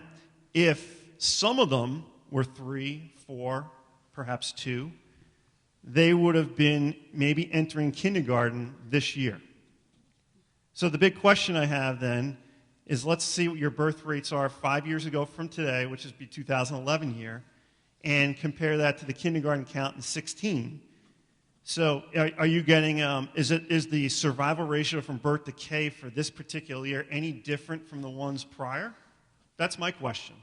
if some of them were 3, 4, perhaps 2, they would have been maybe entering kindergarten this year. So the big question I have then is, let's see what your birth rates are 5 years ago from today, which is the 2011 year, and compare that to the kindergarten count in 16. So are you getting, is the survival ratio from birth to K for this particular year any different from the ones prior? That's my question.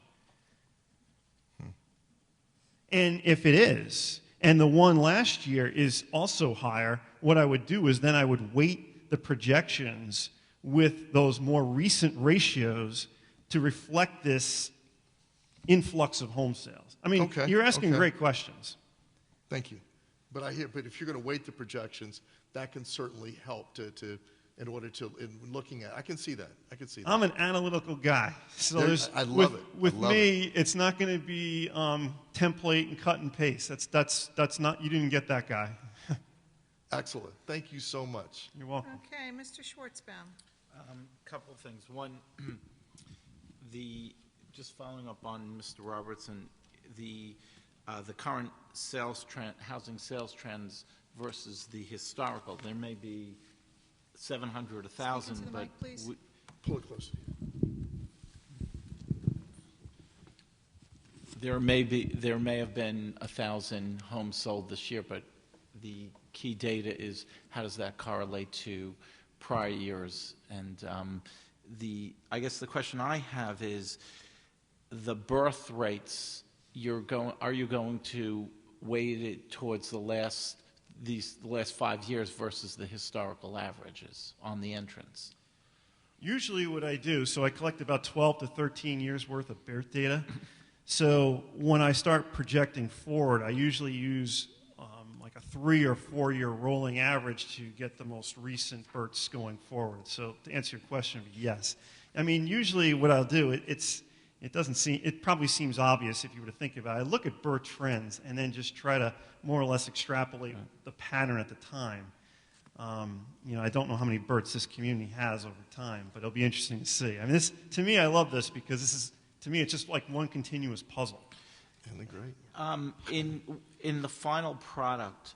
And if it is, and the one last year is also higher, what I would do is then I would weight the projections with those more recent ratios to reflect this influx of home sales. I mean, Okay, you're asking okay. great questions. Thank you. But if you're going to weight the projections, that can certainly help in looking at. I can see that. I'm an analytical guy, so I love it. With I love me, it's not going to be template and cut and paste. That's not. You didn't get that guy. Excellent. Thank you so much. You're welcome. Okay, Mr. Schwartzbaum. Couple of things. One, just following up on Mr. Robertson, the current sales trend, housing sales trends versus the historical. There may be 700, 1,000, Speak into the but mic, please. Pull it closer. there may have been 1,000 homes sold this year, but the key data is how does that correlate to prior years? And I guess the question I have is the birth rates. Are you going to weight it towards the last 5 years versus the historical averages on the entrance? Usually what I do, so I collect about 12 to 13 years worth of birth data. So when I start projecting forward, I usually use like a 3 or 4 year rolling average to get the most recent births going forward. So to answer your question, yes. I mean, usually what I'll do, it probably seems obvious if you were to think about it. I look at birth trends and then just try to more or less extrapolate the pattern at the time. I don't know how many births this community has over time, but it'll be interesting to see. I mean, to me, I love this because to me, it's just like one continuous puzzle. Isn't it great? In the final product,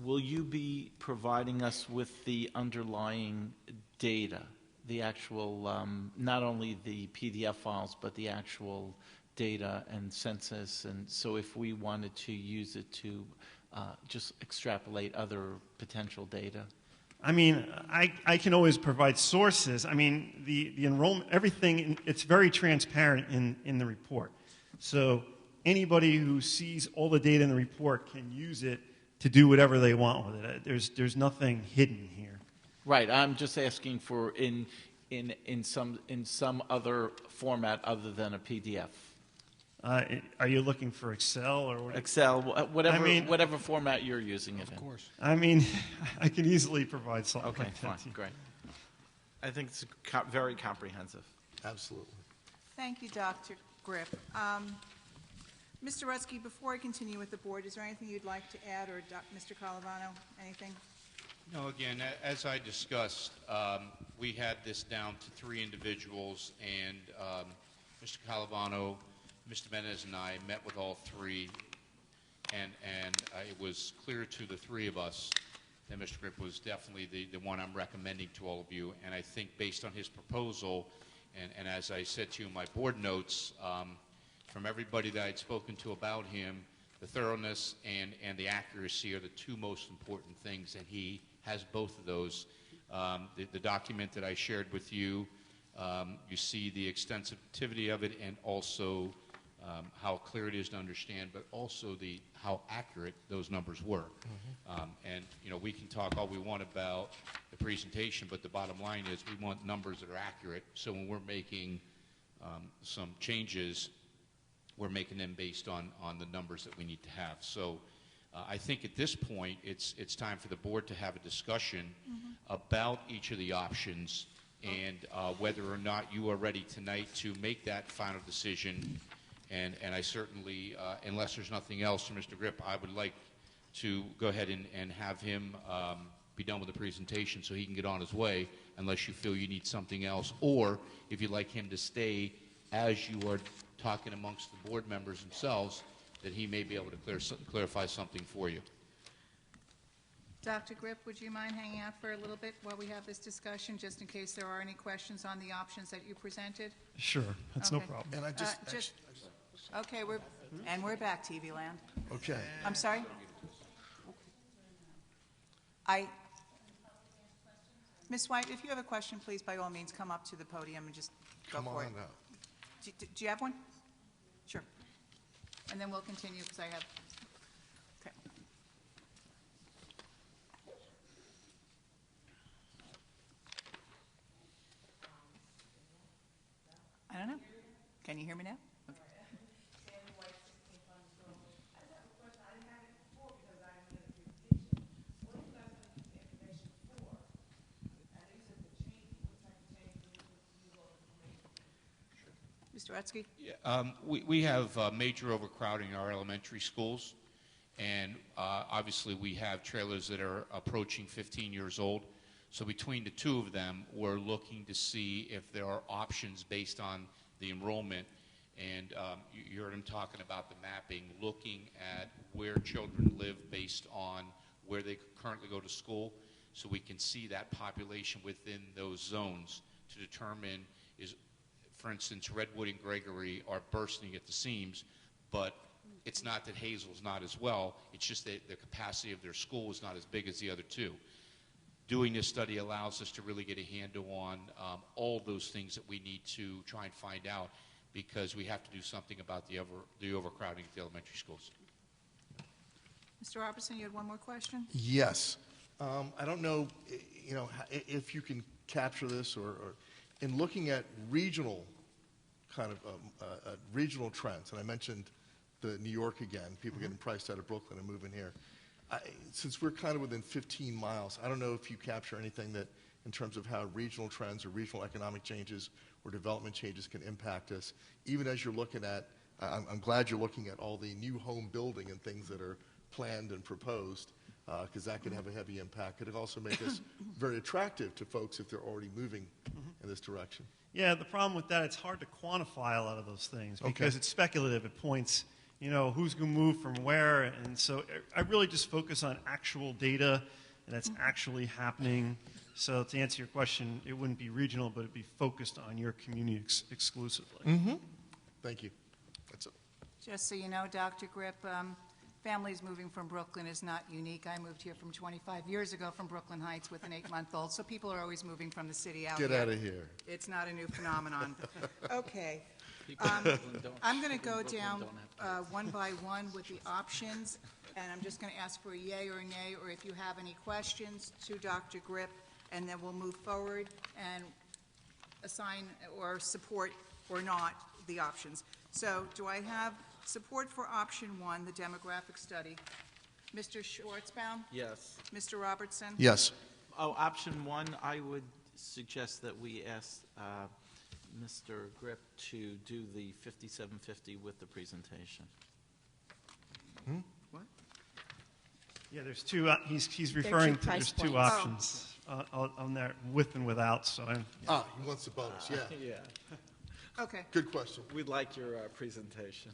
will you be providing us with the underlying data, the actual, not only the PDF files, but the actual data and census? And so if we wanted to use it to just extrapolate other potential data? I mean, I can always provide sources. I mean, the enrollment, everything, it's very transparent in the report. So anybody who sees all the data in the report can use it to do whatever they want with it. There's nothing hidden here. Right. I'm just asking for in some other format other than a PDF. Are you looking for Excel or what? Excel, whatever format you're using it in. Of course. I mean, I can easily provide something Okay, like that. fine, great. I think it's very comprehensive. Absolutely. Thank you, Dr. Grip. Mr. Rutsky, before I continue with the board, is there anything you'd like to add, or Mr. Calavano, anything? No, again, as I discussed, we had this down to 3 individuals, and Mr. Calavano, Mr. Menez, and I met with all 3, and it was clear to the 3 of us that Mr. Grip was definitely the one I'm recommending to all of you. And I think based on his proposal, and as I said to you in my board notes, from everybody that I'd spoken to about him, the thoroughness and the accuracy are the 2 most important things, and he has both of those. The document that I shared with you, you see the extensivity of it, and also how clear it is to understand, but also how accurate those numbers were. And we can talk all we want about the presentation, but the bottom line is we want numbers that are accurate. So when we're making some changes, we're making them based on the numbers that we need to have. So I think at this point, it's time for the board to have a discussion about each of the options and whether or not you are ready tonight to make that final decision. And I certainly, unless there's nothing else from Mr. Grip, I would like to go ahead and have him be done with the presentation so he can get on his way, unless you feel you need something else, or if you'd like him to stay as you are talking amongst the board members themselves, that he may be able to clarify something for you. Dr. Grip, would you mind hanging out for a little bit while we have this discussion, just in case there are any questions on the options that you presented? Sure, that's no Okay. problem. And Okay, we're back, TV Land. Okay. I'm sorry? Ms. White, if you have a question, please, by all means, come up to the podium and just go Come for it. on up. Do you have one? Sure. and then we'll continue because I have, okay. I don't know. Can you hear me now? Okay. Mr. Rutsky? We have major overcrowding in our elementary schools, and obviously we have trailers that are approaching 15 years old. So between the two of them, we're looking to see if there are options based on the enrollment. And you heard him talking about the mapping, looking at where children live based on where they currently go to school, so we can see that population within those zones to determine is, for instance, Redwood and Gregory are bursting at the seams, but it's not that Hazel's not as well. It's just that the capacity of their school is not as big as the other two. Doing this study allows us to really get a handle on all those things that we need to try and find out, because we have to do something about the overcrowding at the elementary schools. Mr. Robertson, you had one more question? Yes. I don't know, if you can capture this or in looking at regional kind of regional trends, and I mentioned the New York again, people getting priced out of Brooklyn and moving here. Since we're kind of within 15 miles, I don't know if you capture anything that in terms of how regional trends or regional economic changes or development changes can impact us, even as you're looking at, I'm glad you're looking at all the new home building and things that are planned and proposed, because that could have a heavy impact. Could it also make us very attractive to folks if they're already moving in this direction? Yeah, the problem with that, it's hard to quantify a lot of those things because it's speculative. It points, who's going to move from where. And so I really just focus on actual data that's actually happening. So to answer your question, it wouldn't be regional, but it'd be focused on your community exclusively. Thank you. That's it. Just so you know, Dr. Grip, families moving from Brooklyn is not unique. I moved here from 25 years ago from Brooklyn Heights with an 8-month-old, so people are always moving from the city out Get here. out of here. It's not a new phenomenon. Okay. People in Brooklyn don't- I'm going to people go in Brooklyn down don't have to- one by one with the options, and I'm just going to ask for a yay or a nay, or if you have any questions to Dr. Grip, and then we'll move forward and assign or support or not the options. So do I have support for option 1, the demographic study? Mr. Schwartzbaum? Yes. Mr. Robertson? Yes. Oh, option 1, I would suggest that we ask Mr. Grip to do the 5750 with the presentation. What? Yeah, there's two. He's referring to there's two points. options on there, with and without. So I'm. He wants the bonus, yeah. Yeah. Okay. Good question. We'd like your presentation.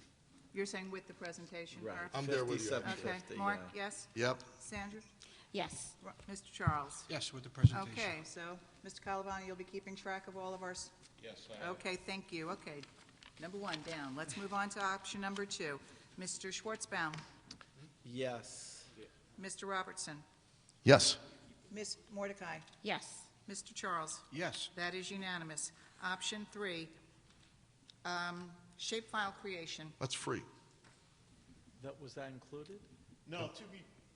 You're saying with the presentation? Right. or- I'm there with you. 5750, Okay. Mark, yeah. yes? Yep. Sandra? Yes. Mr. Charles? Yes, with the presentation. Okay, so, Mr. Calavani, you'll be keeping track of all of our... Yes, Okay, thank you. Okay. Number 1 down. Let's move on to option number 2. Mr. Schwartzbaum? Yes. Mr. Robertson? Yes. Ms. Mordecai? Yes. Mr. Charles? Yes. That is unanimous. Option 3, shapefile creation. That's free. Was that included? No,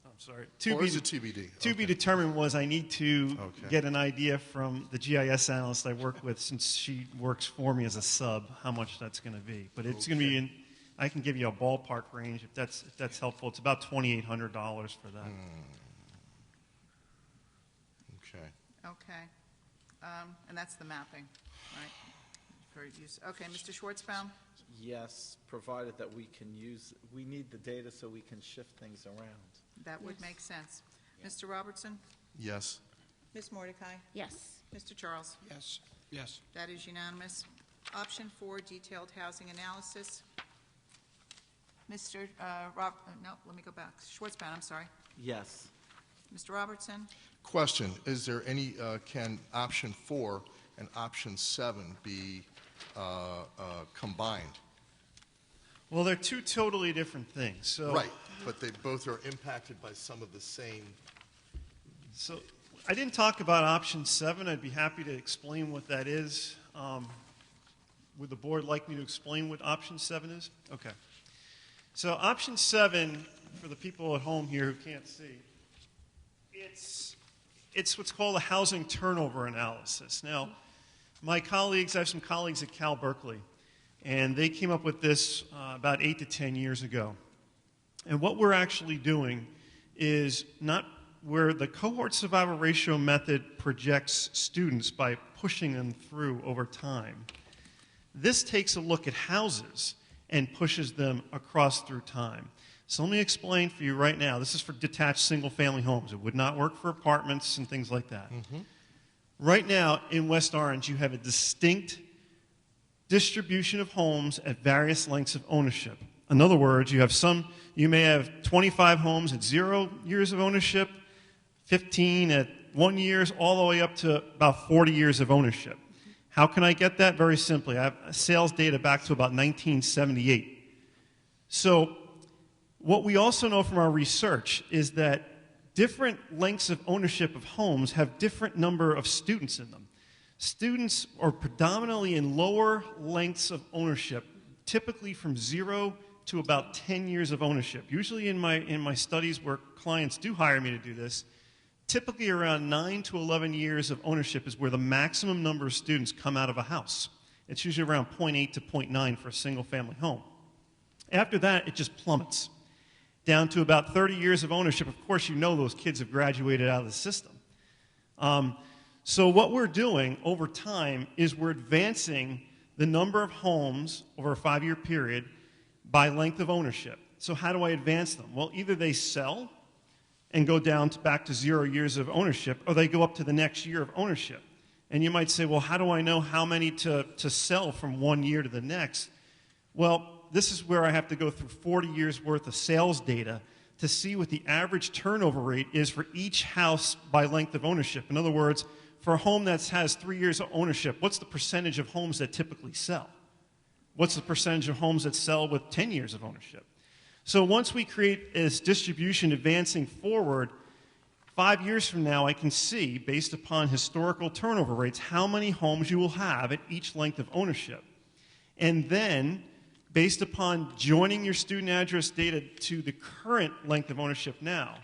I'm sorry. Or is it TBD? To be Okay. determined was I need to Okay. get an idea from the GIS analyst I work with, since she works for me as a sub, how much that's going to be. But it's going to be in. I can give you a ballpark range if that's helpful. It's about $2,800 for that. Okay. Okay. And that's the mapping, right? For use. Okay, Mr. Schwartzbaum? Yes, provided that we need the data so we can shift things around. That would make sense. Mr. Robertson? Yes. Ms. Mordecai? Yes. Mr. Charles? Yes. Yes. That is unanimous. Option 4, detailed housing analysis. Mr. No, let me go back. Schwartzbaum, I'm sorry. Yes. Mr. Robertson? Question, is there any, can option 4 and option 7 be combined? Well, they're two totally different things. So Right, but they both are impacted by some of the same. So I didn't talk about option 7. I'd be happy to explain what that is. Would the board like me to explain what option 7 is? Okay. So option 7, for the people at home here who can't see, it's what's called a housing turnover analysis. Now, my colleagues, I have some colleagues at Cal Berkeley, and they came up with this about 8 to 10 years ago. And what we're actually doing is not where the cohort survival ratio method projects students by pushing them through over time. This takes a look at houses and pushes them across through time. So let me explain for you right now. This is for detached single-family homes. It would not work for apartments and things like that. Right now in West Orange, you have a distinct distribution of homes at various lengths of ownership. In other words, you may have 25 homes at 0 years of ownership, 15 at 1 year, all the way up to about 40 years of ownership. How can I get that? Very simply. I have sales data back to about 1978. So what we also know from our research is that different lengths of ownership of homes have different number of students in them. Students are predominantly in lower lengths of ownership, typically from 0 to about 10 years of ownership. Usually in my studies where clients do hire me to do this, typically around 9 to 11 years of ownership is where the maximum number of students come out of a house. It's usually around 0.8 to 0.9 for a single-family home. After that, it just plummets down to about 30 years of ownership. Of course, you know those kids have graduated out of the system. So what we're doing over time is we're advancing the number of homes over a 5-year period by length of ownership. So how do I advance them? Well, either they sell and go down back to 0 years of ownership, or they go up to the next year of ownership. And you might say, well, how do I know how many to sell from 1 year to the next? Well, this is where I have to go through 40 years worth of sales data to see what the average turnover rate is for each house by length of ownership. In other words, for a home that has 3 years of ownership, what's the percentage of homes that typically sell? What's the percentage of homes that sell with 10 years of ownership? So once we create this distribution advancing forward, 5 years from now, I can see, based upon historical turnover rates, how many homes you will have at each length of ownership. And then, based upon joining your student address data to the current length of ownership now,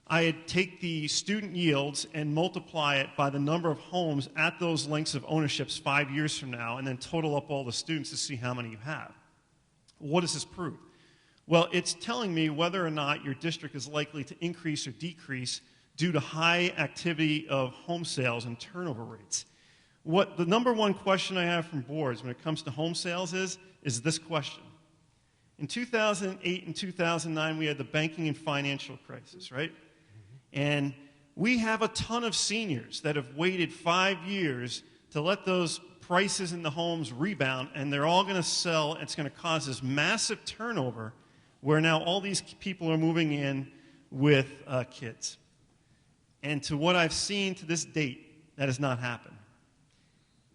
I'd take the student yields and multiply it by the number of homes at those lengths of ownerships 5 years from now, and then total up all the students to see how many you have. What does this prove? Well, it's telling me whether or not your district is likely to increase or decrease due to high activity of home sales and turnover rates. What the number one question I have from boards when it comes to home sales is this question. In 2008 and 2009, we had the banking and financial crisis, right? And we have a ton of seniors that have waited 5 years to let those prices in the homes rebound, and they're all going to sell. It's going to cause this massive turnover where now all these people are moving in with kids. And to what I've seen to this date, that has not happened.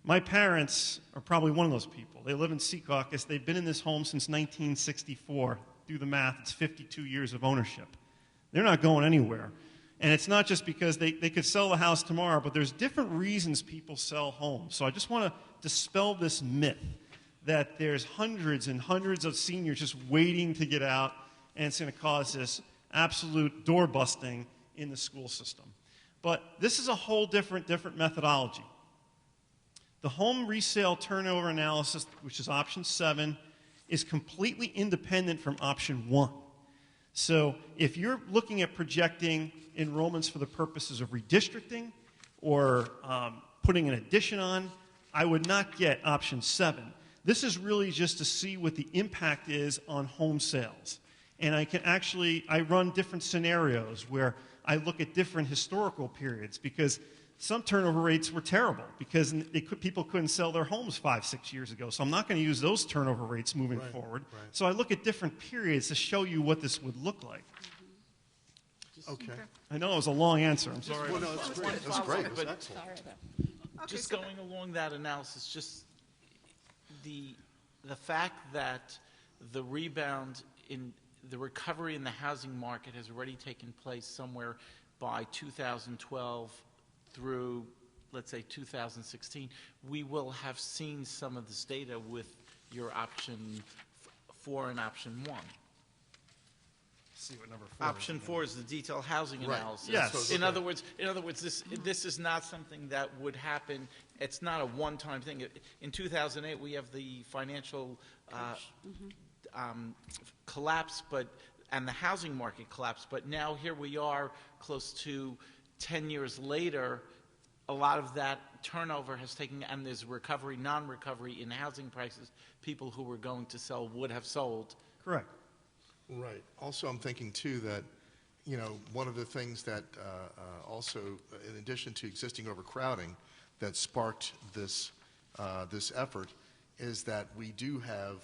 My parents are probably one of those people. They live in Secaucus. They've been in this home since 1964. Do the math, it's 52 years of ownership. They're not going anywhere. And it's not just because they could sell the house tomorrow, but there's different reasons people sell homes. So I just want to dispel this myth that there's hundreds and hundreds of seniors just waiting to get out, and it's going to cause this absolute door busting in the school system. But this is a whole different methodology. The home resale turnover analysis, which is option 7, is completely independent from option 1. So if you're looking at projecting enrollments for the purposes of redistricting or putting an addition on, I would not get option 7. This is really just to see what the impact is on home sales. And I run different scenarios where I look at different historical periods because some turnover rates were terrible because people couldn't sell their homes 5, 6 years ago. So I'm not going to use those turnover rates moving forward. Right. So I look at different periods to show you what this would look like. Okay. I know it was a long answer. I'm sorry. Well, no, that's great. That's great. That's excellent. Just going along that analysis, just the fact that the rebound in the recovery in the housing market has already taken place somewhere by 2012 through, let's say, 2016, we will have seen some of this data with your option 4 and option 1. see what number 4 is. Option 4 is the detailed housing Right. analysis. Yes. In other words, this is not something that would happen. It's not a one-time thing. In 2008, we have the financial collapse, and the housing market collapse. But now here we are, close to 10 years later. A lot of that turnover has taken, and there's recovery, non-recovery in housing prices. People who were going to sell would have sold. Correct. Right. Also, I'm thinking, too, that, one of the things that also, in addition to existing overcrowding, that sparked this effort is that we do have,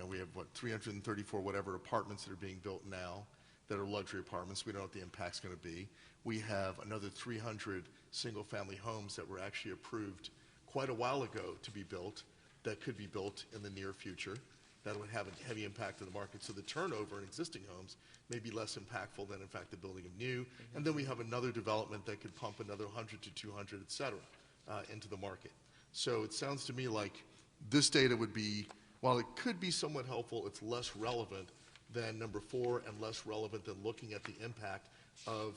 we have, 334 whatever apartments that are being built now that are luxury apartments. We don't know what the impact's going to be. We have another 300 single-family homes that were actually approved quite a while ago to be built that could be built in the near future. That would have a heavy impact on the market. So the turnover in existing homes may be less impactful than, in fact, the building of new. And then we have another development that could pump another 100 to 200, et cetera, into the market. So it sounds to me like this data would be, while it could be somewhat helpful, it's less relevant than number 4 and less relevant than looking at the impact of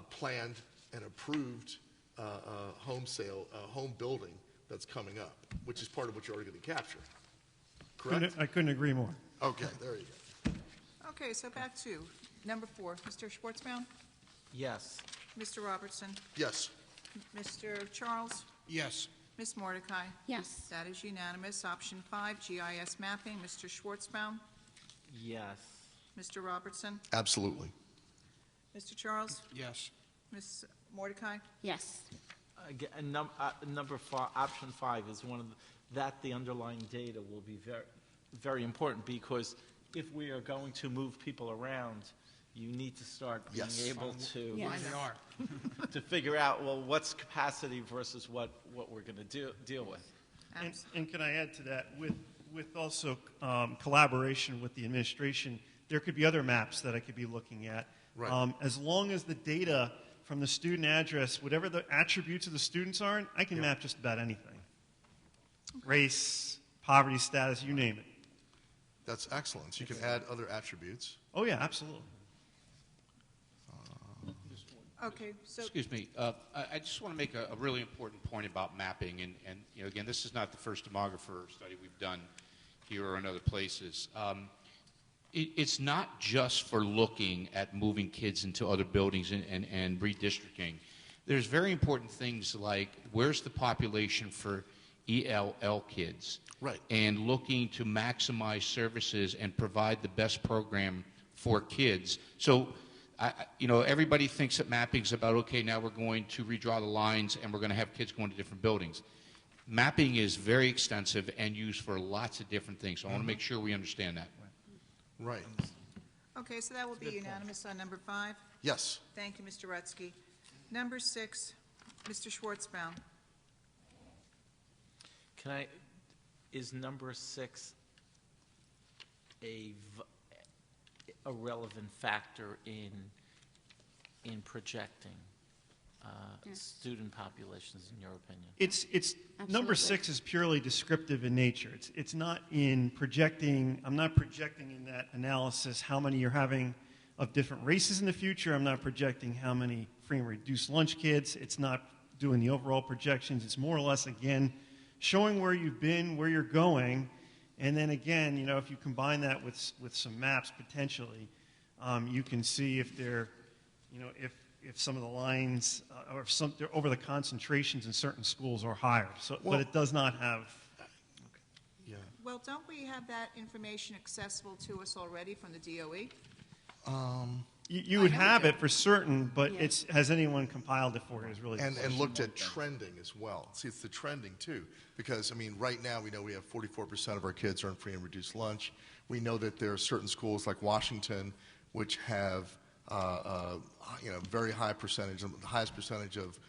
planned and approved home building that's coming up, which is part of what you're already going to capture. Correct? I couldn't agree more. Okay, there you go. Okay, so back to number 4. Mr. Schwartzbaum? Yes. Mr. Robertson? Yes. Mr. Charles? Yes. Ms. Mordecai? Yes. That is unanimous. Option 5, GIS mapping. Mr. Schwartzbaum? Yes. Mr. Robertson? Absolutely. Mr. Charles? Yes. Ms. Mordecai? Yes. Again, number 5, option 5 is one of the underlying data will be very, very important, because if we are going to move people around, you need to start being able to to figure out, well, what's capacity versus what we're going to deal with. And can I add to that, with also collaboration with the administration, there could be other maps that I could be looking at. Right. As long as the data from the student address, whatever the attributes of the students are, I can map just about anything. Race, poverty status, you name it. That's excellent. So you can add other attributes. Oh, yeah, absolutely. Okay, so Excuse me. I just want to make a really important point about mapping. And again, this is not the first demographer study we've done here or in other places. It's not just for looking at moving kids into other buildings and redistricting. There's very important things like where's the population for ELL kids? Right. And looking to maximize services and provide the best program for kids. So, everybody thinks that mapping is about, okay, now we're going to redraw the lines and we're going to have kids going to different buildings. Mapping is very extensive and used for lots of different things. So I want to make sure we understand that. Right. okay, so that will be unanimous on number 5. Yes. Thank you, Mr. Rutsky. Number 6, Mr. Schwartzbaum. Is number 6 a relevant factor in projecting student populations, in your opinion? It's number 6 is purely descriptive in nature. It's not in projecting. I'm not projecting in that analysis how many you're having of different races in the future. I'm not projecting how many free and reduced lunch kids. It's not doing the overall projections. It's more or less, again, showing where you've been, where you're going, and then again, if you combine that with some maps potentially, you can see if they're, if some of the lines or over the concentrations in certain schools are higher. So, but it does not have. Yeah. Well, don't we have that information accessible to us already from the DOE? You would have it for certain, but has anyone compiled it for you is really the And question. looked at trending as well. See, it's the trending, too. Because, right now we know we have 44% of our kids are on free and reduced lunch. We know that there are certain schools like Washington which have, very high percentage, the highest percentage of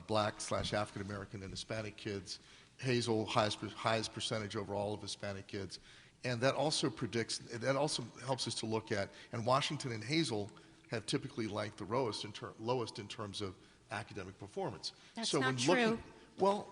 Black/African-American and Hispanic kids. Hazel, highest percentage over all of Hispanic kids. And that also helps us to look at, and Washington and Hazel have typically ranked the lowest in terms of academic performance. That's so not when true.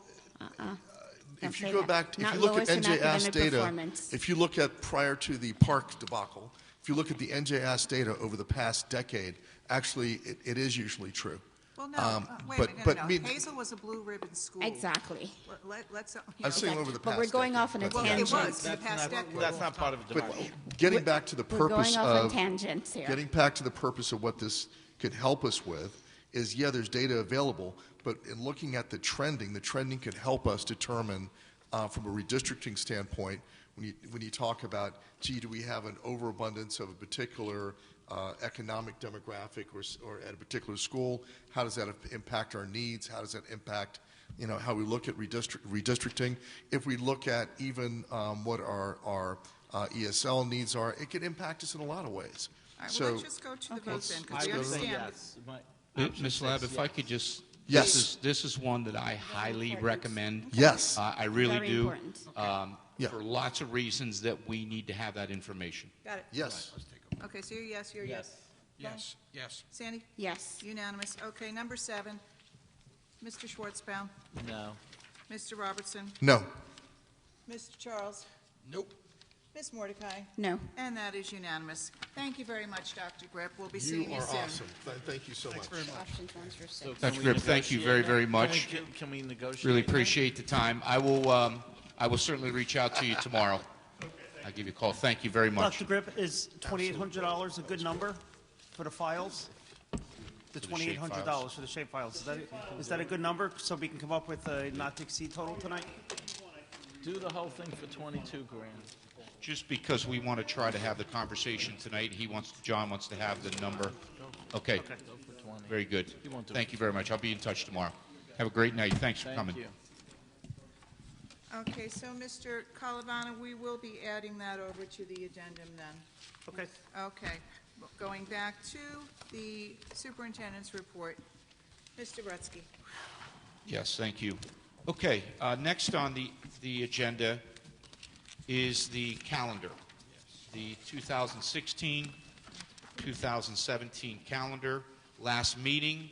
If you go back, if you look at NJS data, if you look at prior to the Park debacle, If you look at the NJAS data over the past decade, actually, it is usually true. Well, no, wait a minute, no. Hazel was a blue ribbon school. Exactly. Let's. I'm saying over the past But we're going decade. off on a Well, it tangent. was in the past decade. That's not part of the But debate. getting back to the We're purpose going off on of tangents here. getting back to the purpose of what this could help us with is, yeah, there's data available, but in looking at the trending could help us determine from a redistricting standpoint, when you talk about, gee, do we have an overabundance of a particular economic demographic or at a particular school? How does that impact our needs? How does that impact, how we look at redistricting? If we look at even what our ESL needs are, it could impact us in a lot of ways. All right, well, let's just go to the vote then, because we I would say understand. yes. Ms. Lab, if I could just, Yes. this is one that I highly recommend. Yes. I really Very do. important. Yeah. For lots of reasons that we need to have that information. Got it. Yes. Okay, so you're yes, you're yes. Yes, yes. Sandy? Yes. Unanimous. Okay, number 7. Mr. Schwartzbaum. No. Mr. Robertson. No. Mr. Charles. Nope. Ms. Mordecai. No. And that is unanimous. Thank you very much, Dr. Grip. We'll be seeing You you are soon. awesome. Thank you so much. Options 1 through 6. So can Dr. we Grip, thank you very, negotiate very that? much. Can we negotiate? Really that? appreciate the time. I will certainly reach out to you tomorrow. I'll give you a call. Thank you very much. Dr. Grip, is $2,800 a good number for the files? The For the shape $2,800 files. for the shape files. Is that a good number so we can come up with a not to exceed total tonight? Do the whole thing for 22 grand. Just because we want to try to have the conversation tonight, John wants to have the number. Okay. Go for 20. Very good. You won't do Thank it. you very much. I'll be in touch tomorrow. Have a great night. Thanks for Thank coming. you. Okay, so Mr. Calavana, we will be adding that over to the addendum then. Okay. Okay, going back to the superintendent's report. Mr. Rutsky. Yes, thank you. Okay, next on the agenda is the calendar, the 2016-2017 calendar. Last meeting,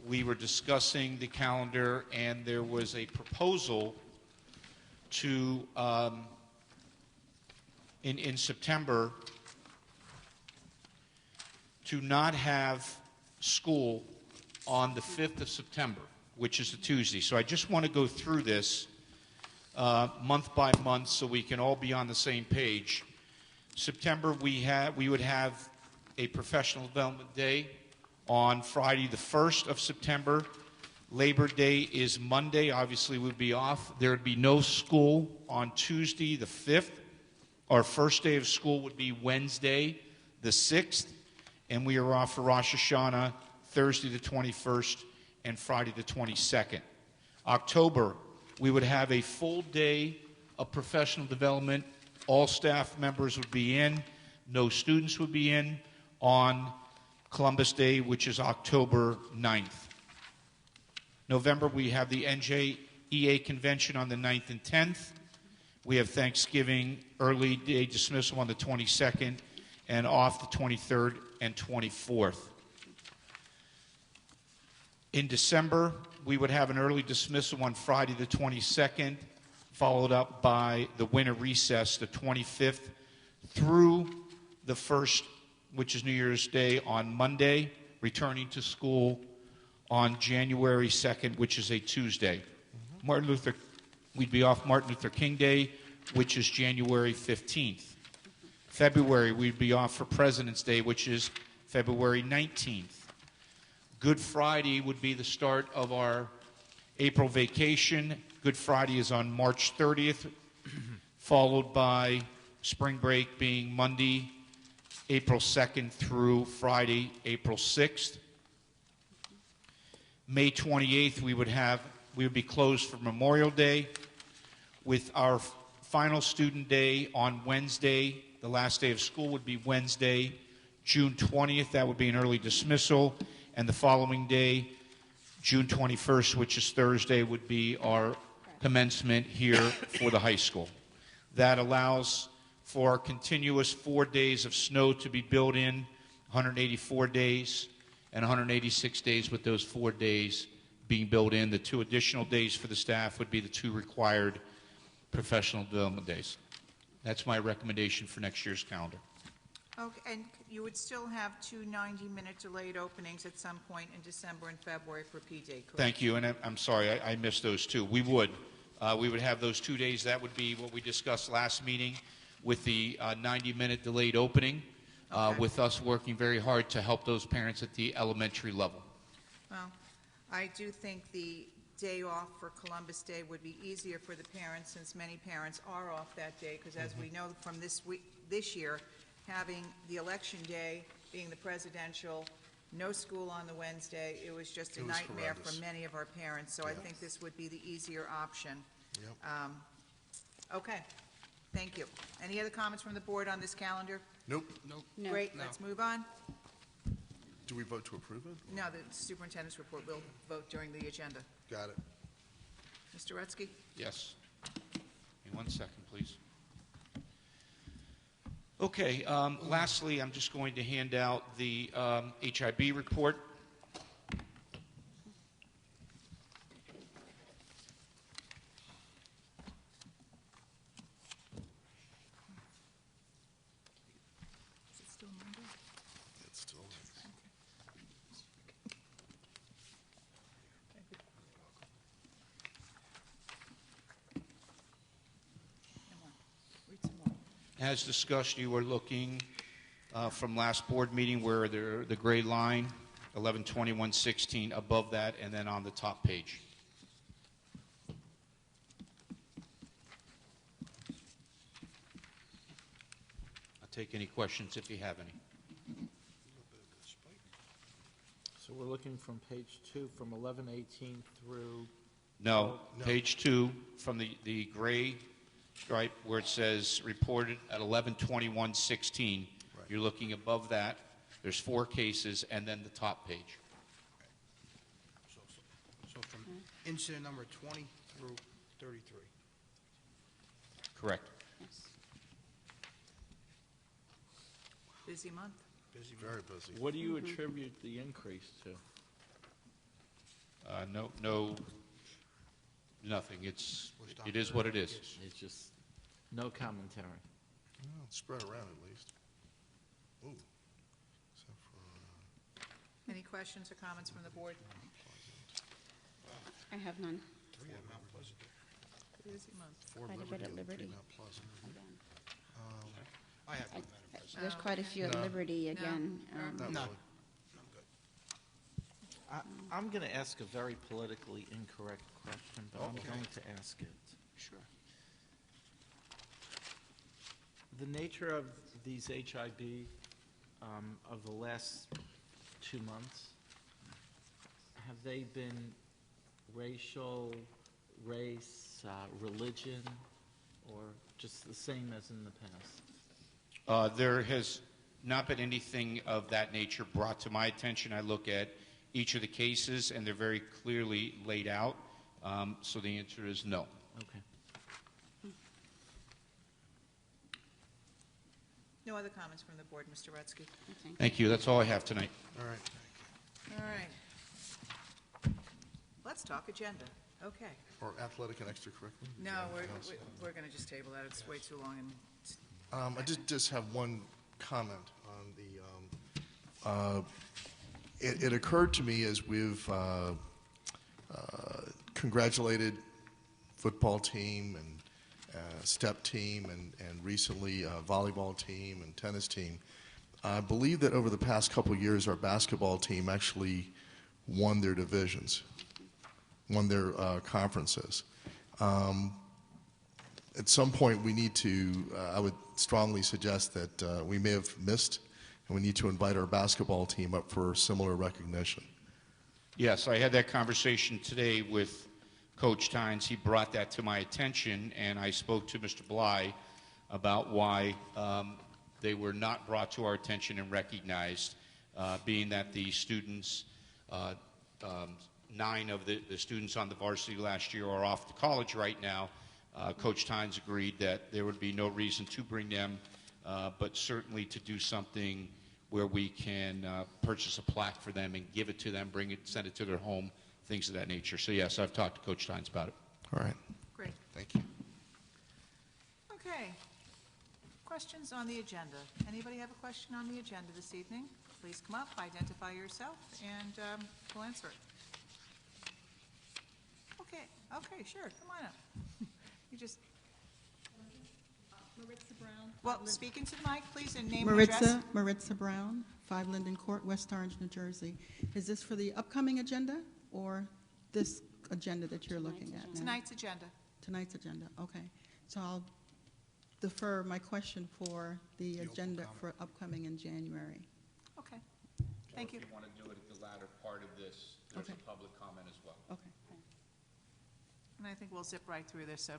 we were discussing the calendar, and there was a proposal to, in September, to not have school on the 5th of September, which is a Tuesday. So I just want to go through this month by month so we can all be on the same page. September, we would have a professional development day on Friday the 1st of September. Labor Day is Monday. Obviously, we'd be off. There would be no school on Tuesday the 5th. Our first day of school would be Wednesday the 6th. And we are off for Rosh Hashanah Thursday the 21st and Friday the 22nd. October, we would have a full day of professional development. All staff members would be in. No students would be in on Columbus Day, which is October 9th. November, we have the NJEA convention on the 9th and 10th. We have Thanksgiving early day dismissal on the 22nd and off the 23rd and 24th. In December, we would have an early dismissal on Friday the 22nd, followed up by the winter recess the 25th through the 1st, which is New Year's Day, on Monday, returning to school on January 2nd, which is a Tuesday. We'd be off Martin Luther King Day, which is January 15th. February, we'd be off for President's Day, which is February 19th. Good Friday would be the start of our April vacation. Good Friday is on March 30th, followed by spring break being Monday, April 2nd through Friday, April 6th. May 28th, we would be closed for Memorial Day, with our final student day on Wednesday. The last day of school would be Wednesday, June 20th. That would be an early dismissal. And the following day, June 21st, which is Thursday, would be our commencement here for the high school. That allows for continuous 4 days of snow to be built in, 184 days, and 186 days with those 4 days being built in. The 2 additional days for the staff would be the 2 required professional development days. That's my recommendation for next year's calendar. Okay, and you would still have two 90-minute delayed openings at some point in December and February for PD, correct? Thank you, and I'm sorry, I missed those two. We would have those 2 days. That would be what we discussed last meeting with the 90-minute delayed opening, with us working very hard to help those parents at the elementary level. Well, I do think the day off for Columbus Day would be easier for the parents, since many parents are off that day, because as we know from this year, having the election day being the presidential, no school on the Wednesday, it was just a nightmare for many of our parents, so I think this would be the easier option. Yep. Okay, thank you. Any other comments from the board on this calendar? Nope. No. Great, let's move on. Do we vote to approve it? No, the superintendent's report, we'll vote during the agenda. Got it. Mr. Rutsky? Yes. Give me 1 second, please. Okay, lastly, I'm just going to hand out the HIB report. Is it still Monday? It's still. Read some more. As discussed, you are looking from last board meeting where the gray line, 11/21/16, above that, and then on the top page. I'll take any questions if you have any. So we're looking from page 2, from 1118 through... No, page 2, from the gray stripe where it says reported at 11/21/16. You're looking above that. There's 4 cases, and then the top page. So from incident number 20 through 33. Correct. Yes. Busy month. Busy. Very busy. What do you attribute the increase to? No, nothing. It is what it is. It's just no commentary. Well, it's spread around at least. Ooh. Except for, Any questions or comments from the board? I have none. 3 at Mount Pleasant. Busy month. 4 Quite a bit at and 3 Liberty. Mount Pleasant. I have none, Madam President. There's quite a few at No. Liberty again. Not No. really. I'm going to ask a very politically incorrect question, but I'm going to ask it. Sure. The nature of these HIB of the last 2 months, have they been racial, race, religion, or just the same as in the past? There has not been anything of that nature brought to my attention. I look at each of the cases, and they're very clearly laid out. So the answer is no. Okay. No other comments from the board, Mr. Rutsky? Okay. Thank you. That's all I have tonight. All right. All right. Let's talk agenda. Okay. Or athletic and extracurricular? No, we're going to just table that. It's way too long. And I just have one comment on the. It occurred to me as we've congratulated football team and step team and recently volleyball team and tennis team. I believe that over the past couple of years, our basketball team actually won their divisions, won their conferences. At some point, we need to, I would strongly suggest that we may have missed, and we need to invite our basketball team up for similar recognition. Yes, I had that conversation today with Coach Tynes. He brought that to my attention, and I spoke to Mr. Bly about why they were not brought to our attention and recognized, being that the students, 9 of the students on the varsity last year are off to college right now. Coach Tynes agreed that there would be no reason to bring them, but certainly to do something where we can purchase a plaque for them and give it to them, bring it, send it to their home, things of that nature. So yes, I've talked to Coach Tynes about it. All right. great. Thank you. Okay. questions on the agenda? Anybody have a question on the agenda this evening? Please come up, identify yourself, and we'll answer it. Okay, sure, come on up. You just, Maritza Brown. well, speak into the mic, please, and name and address. Maritza Brown, 5 Linden Court, West Orange, New Jersey. Is this for the upcoming agenda or this agenda that you're looking at now? Tonight's agenda. Tonight's agenda, okay. So I'll defer my question for the agenda for upcoming in January. Okay, thank you. If you want to do it at the latter part of this, there's Okay. a public comment as well. Okay. And I think we'll zip right through this, so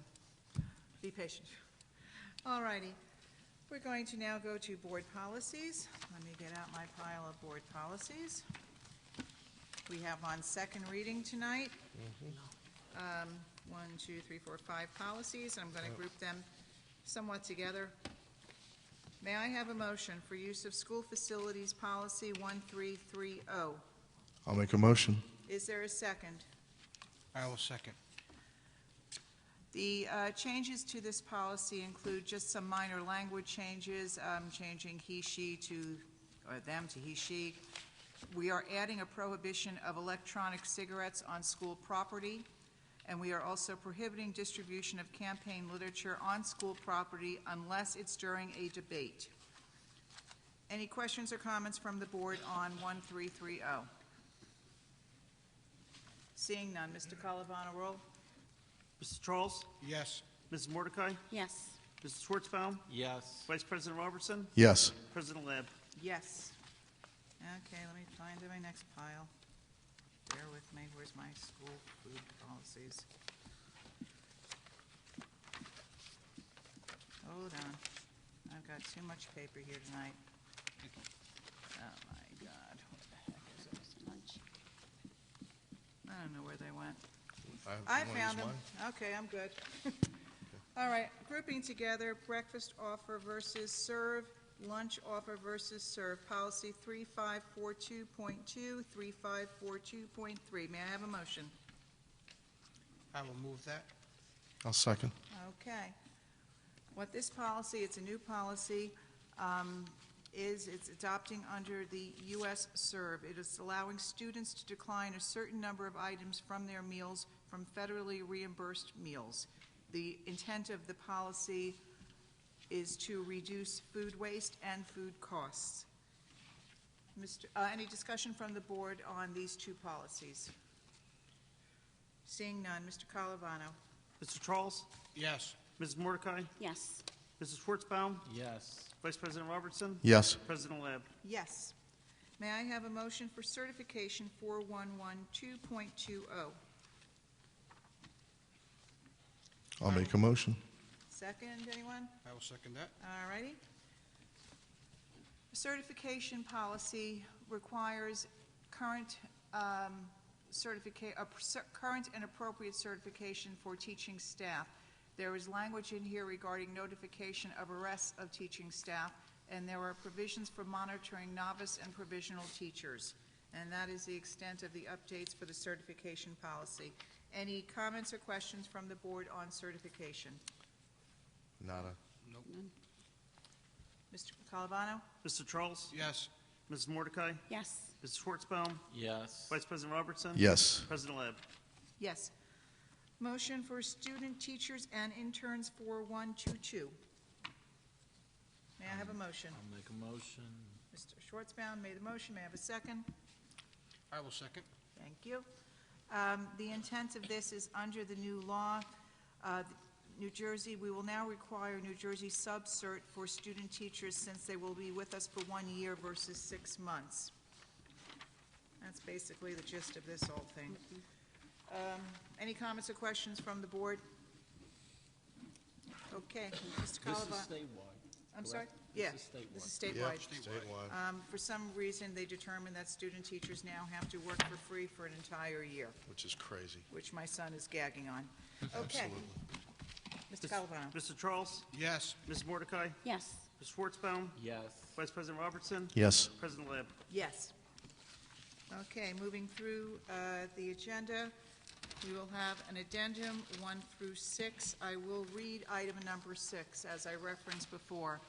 be patient. All righty. We're going to now go to board policies. Let me get out my pile of board policies. We have on second reading tonight. 1, 2, 3, 4, 5 policies. I'm going to group them somewhat together. May I have a motion for use of school facilities policy 1330? I'll make a motion. Is there a second? I will second. The changes to this policy include just some minor language changes, changing he, she to, or them to he, she. We are adding a prohibition of electronic cigarettes on school property, and we are also prohibiting distribution of campaign literature on school property unless it's during a debate. Any questions or comments from the board on 1330? Seeing none, Mr. Calavano, roll. Mr. Charles? Yes. Mrs. Mordecai? Yes. Mrs. Schwartzbaum? Yes. Vice President Robertson? Yes. President Lab? Yes. Okay, let me find my next pile. Bear with me, where's my school food policies? Hold on, I've got too much paper here tonight. Oh my God, what the heck is this? I don't know where they went. I found them. Okay, I'm good. All right, grouping together breakfast offer versus serve, lunch offer versus serve, policy 3542.2, 3542.3. May I have a motion? I will move that. I'll second. Okay. What this policy, it's a new policy, is it's adopting under the U.S. Serve. It is allowing students to decline a certain number of items from their meals from federally reimbursed meals. The intent of the policy is to reduce food waste and food costs. Any discussion from the board on these two policies? Seeing none, Mr. Calavano. Mr. Charles? Yes. Mrs. Mordecai? Yes. Mrs. Schwartzbaum? Yes. Vice President Robertson? Yes. President Lab? Yes. May I have a motion for certification 4112.20? I'll make a motion. Second, anyone? I will second that. All righty. Certification policy requires current current and appropriate certification for teaching staff. There is language in here regarding notification of arrests of teaching staff, and there are provisions for monitoring novice and provisional teachers. And that is the extent of the updates for the certification policy. Any comments or questions from the board on certification? Nada. Nope. Mr. Calavano? Mr. Charles? Yes. Mrs. Mordecai? Yes. Mrs. Schwartzbaum? Yes. Vice President Robertson? Yes. President Lab? Yes. Motion for student teachers and interns 4122. May I have a motion? I'll make a motion. Mr. Schwartzbaum made the motion. May I have a second? I will second. Thank you. The intent of this is under the new law, New Jersey, we will now require New Jersey sub-cert for student teachers since they will be with us for 1 year versus 6 months. That's basically the gist of this whole thing. Any comments or questions from the board? Okay, Mr. Calavano. This is statewide. I'm sorry? correct? Yeah, This is statewide. this is statewide. Statewide. For some reason, they determined that student teachers now have to work for free for an entire year, Which is crazy. which my son is gagging on. Okay. Mr. Calavano. Mr. Charles? Yes. Mrs. Mordecai? Yes. Mrs. Schwartzbaum? Yes. Vice President Robertson? Yes. President Lab? Yes. Okay, moving through the agenda, we will have an addendum 1 through 6. I will read item number 6 as I referenced before.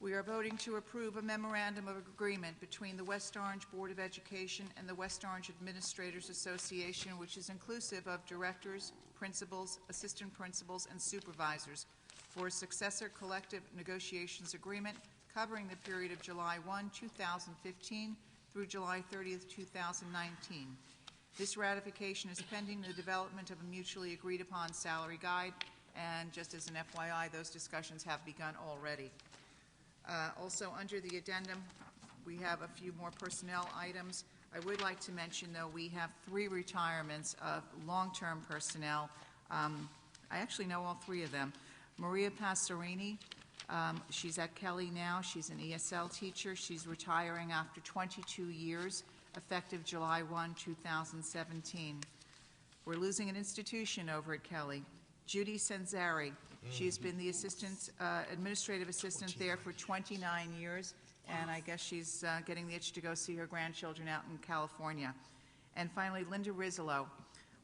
We are voting to approve a memorandum of agreement between the West Orange Board of Education and the West Orange Administrators Association, which is inclusive of directors, principals, assistant principals, and supervisors, for a successor collective negotiations agreement covering the period of July 1, 2015 through July 30th, 2019. This ratification is pending the development of a mutually agreed upon salary guide, and just as an FYI, those discussions have begun already. Also, under the addendum, we have a few more personnel items. I would like to mention, though, we have 3 retirements of long-term personnel. I actually know all 3 of them. Maria Passerini, she's at Kelly now. She's an ESL teacher. She's retiring after 22 years, effective July 1, 2017. We're losing an institution over at Kelly. Judy Sanzari. She's been the administrative assistant there for 29 years, and I guess she's getting the itch to go see her grandchildren out in California. And finally, Linda Rizzolo.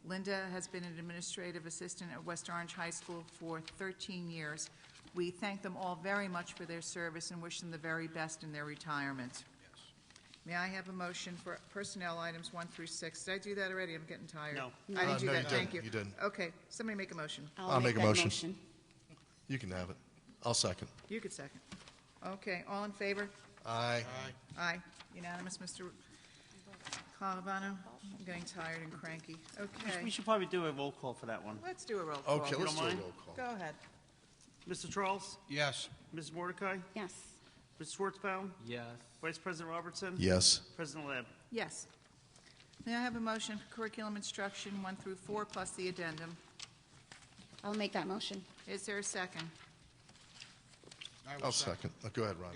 Linda has been an administrative assistant at West Orange High School for 13 years. We thank them all very much for their service and wish them the very best in their retirement. May I have a motion for personnel items 1 through 6? Did I do that already? I'm getting tired. No. I didn't do No, that. you Thank didn't. you. You didn't. Okay. Somebody make a motion. I'll make a that motion. You can have it. I'll second. You could second. Okay. All in favor? Aye. Aye. Unanimous, Mr. Calavano? I'm getting tired and cranky. Okay. We should probably do a roll call for that one. Let's do a roll call. Okay, let's do a mind? roll call. Go ahead. Mr. Charles? Yes. Ms. Mordecai? Yes. Ms. Schwartzbaum? Yes. Vice President Robertson? Yes. President Lab? Yes. May I have a motion for curriculum instruction 1 through 4 plus the addendum? I'll make that motion. Is there a second? I'll second. Go ahead, Ron.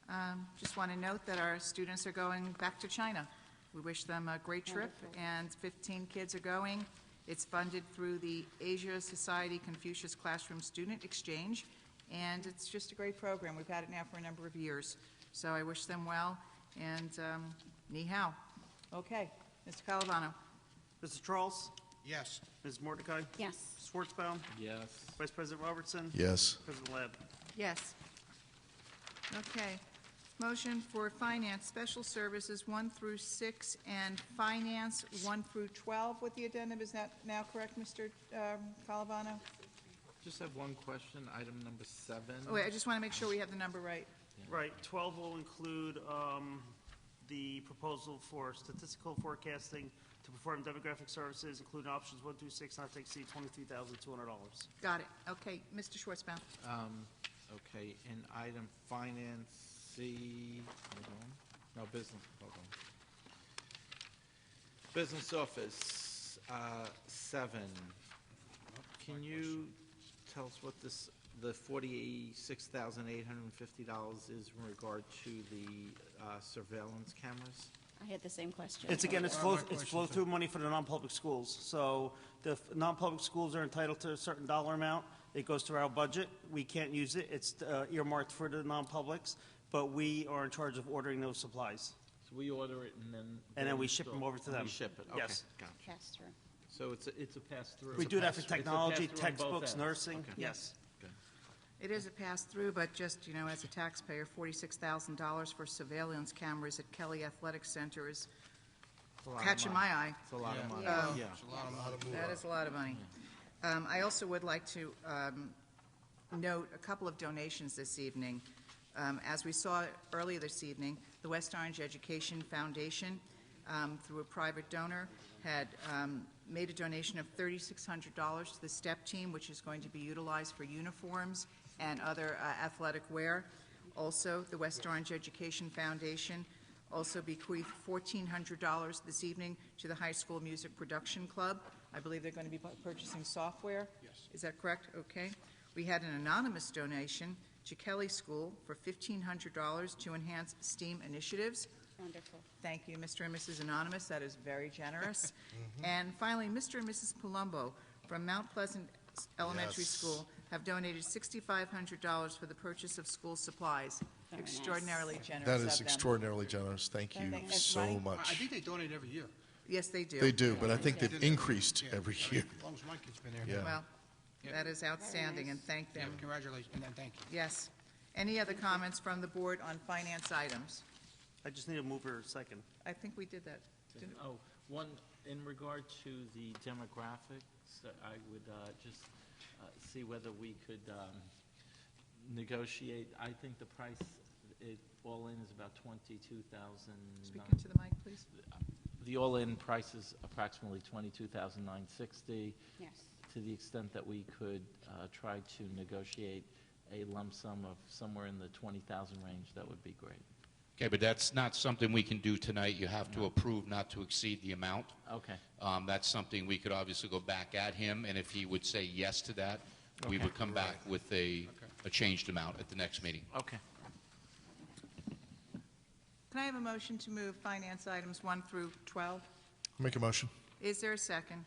Yeah, Just want to note that our students are going back to China. We wish them a great trip, and 15 kids are going. It's funded through the Asia Society Confucius Classroom Student Exchange, and it's just a great program. We've had it now for a number of years. So I wish them well, and ni hao. Okay, Mr. Calavano. Mr. Charles? yes. Ms. Mordecai? Yes. Schwartzbaum? Yes. Vice President Robertson? Yes. President Lab? Yes. Okay. Motion for finance, special services 1 through 6, and finance 1 through 12 with the addendum. Is that now correct, Mr. Calavano? Just have one question, item number 7. Oh, wait, I just want to make sure we have the number right. Right. 12 will include the proposal for statistical forecasting to perform demographic services, including options 1 through 6, not to exceed $23,200. Got it. Okay, Mr. Schwartzbaum. Okay, in item finance C, hold on. No, business, hold on. Business office, 7. Can you tell us what this, the $46,850 is in regard to the surveillance cameras? I had the same question. It's flow-through money for the non-public schools. So the non-public schools are entitled to a certain dollar amount. It goes through our budget. We can't use it. It's earmarked for the non-publics, but we are in charge of ordering those supplies. So we order it and then... We ship them over to them. We ship it, okay. Yes. Gotcha. Pass through. So it's a pass-through? We do that for technology, It's a pass-through on both textbooks, ends. nursing. Okay. Yes. Okay. It is a pass-through, but just, as a taxpayer, $46,000 for surveillance cameras at Kelly Athletic Center is It's a lot of catching money. my eye. It's a lot of money, Yeah. yeah. It's a lot of money. That is a lot of money. I also would like to note a couple of donations this evening. As we saw earlier this evening, the West Orange Education Foundation, through a private donor, had made a donation of $3,600 to the STEP team, which is going to be utilized for uniforms and other athletic wear. Also, the West Orange Education Foundation also bequeathed $1,400 this evening to the High School Music Production Club. I believe they're going to be purchasing software. Yes. Is that correct? Okay. We had an anonymous donation to Kelly School for $1,500 to enhance STEAM initiatives. Wonderful. Thank you, Mr. and Mrs. Anonymous. That is very generous. And finally, Mr. and Mrs. Palumbo from Mount Pleasant Elementary Yes. School have donated $6,500 for the purchase of school supplies. Very nice. Extraordinarily generous That of is them. extraordinarily generous. Thank you Thank you. so Ronnie? I much. think they donate every year. Yes, they do. They do, but I think they've increased every year. As long as my kid's been there. Yeah. Well, That is outstanding, and thank Yeah, them. congratulations, and thank you. Yes. Any other comments from the board on finance items? I just need a mover second. I think we did that. Didn't- Oh, one, in regard to the demographics, I would just see whether we could negotiate. I think the price, all in is about $22,000. Speak into the mic, please. The all-in price is approximately $22,960. Yes. To the extent that we could try to negotiate a lump sum of somewhere in the 20,000 range, that would be great. Okay, but that's not something we can do tonight. You have to approve not to exceed the amount. Okay. That's something we could obviously go back at him, and if he would say yes to that, we Okay. would come back with a changed amount at the next meeting. Okay. Can I have a motion to move finance items 1 through 12? Make a motion. Is there a second?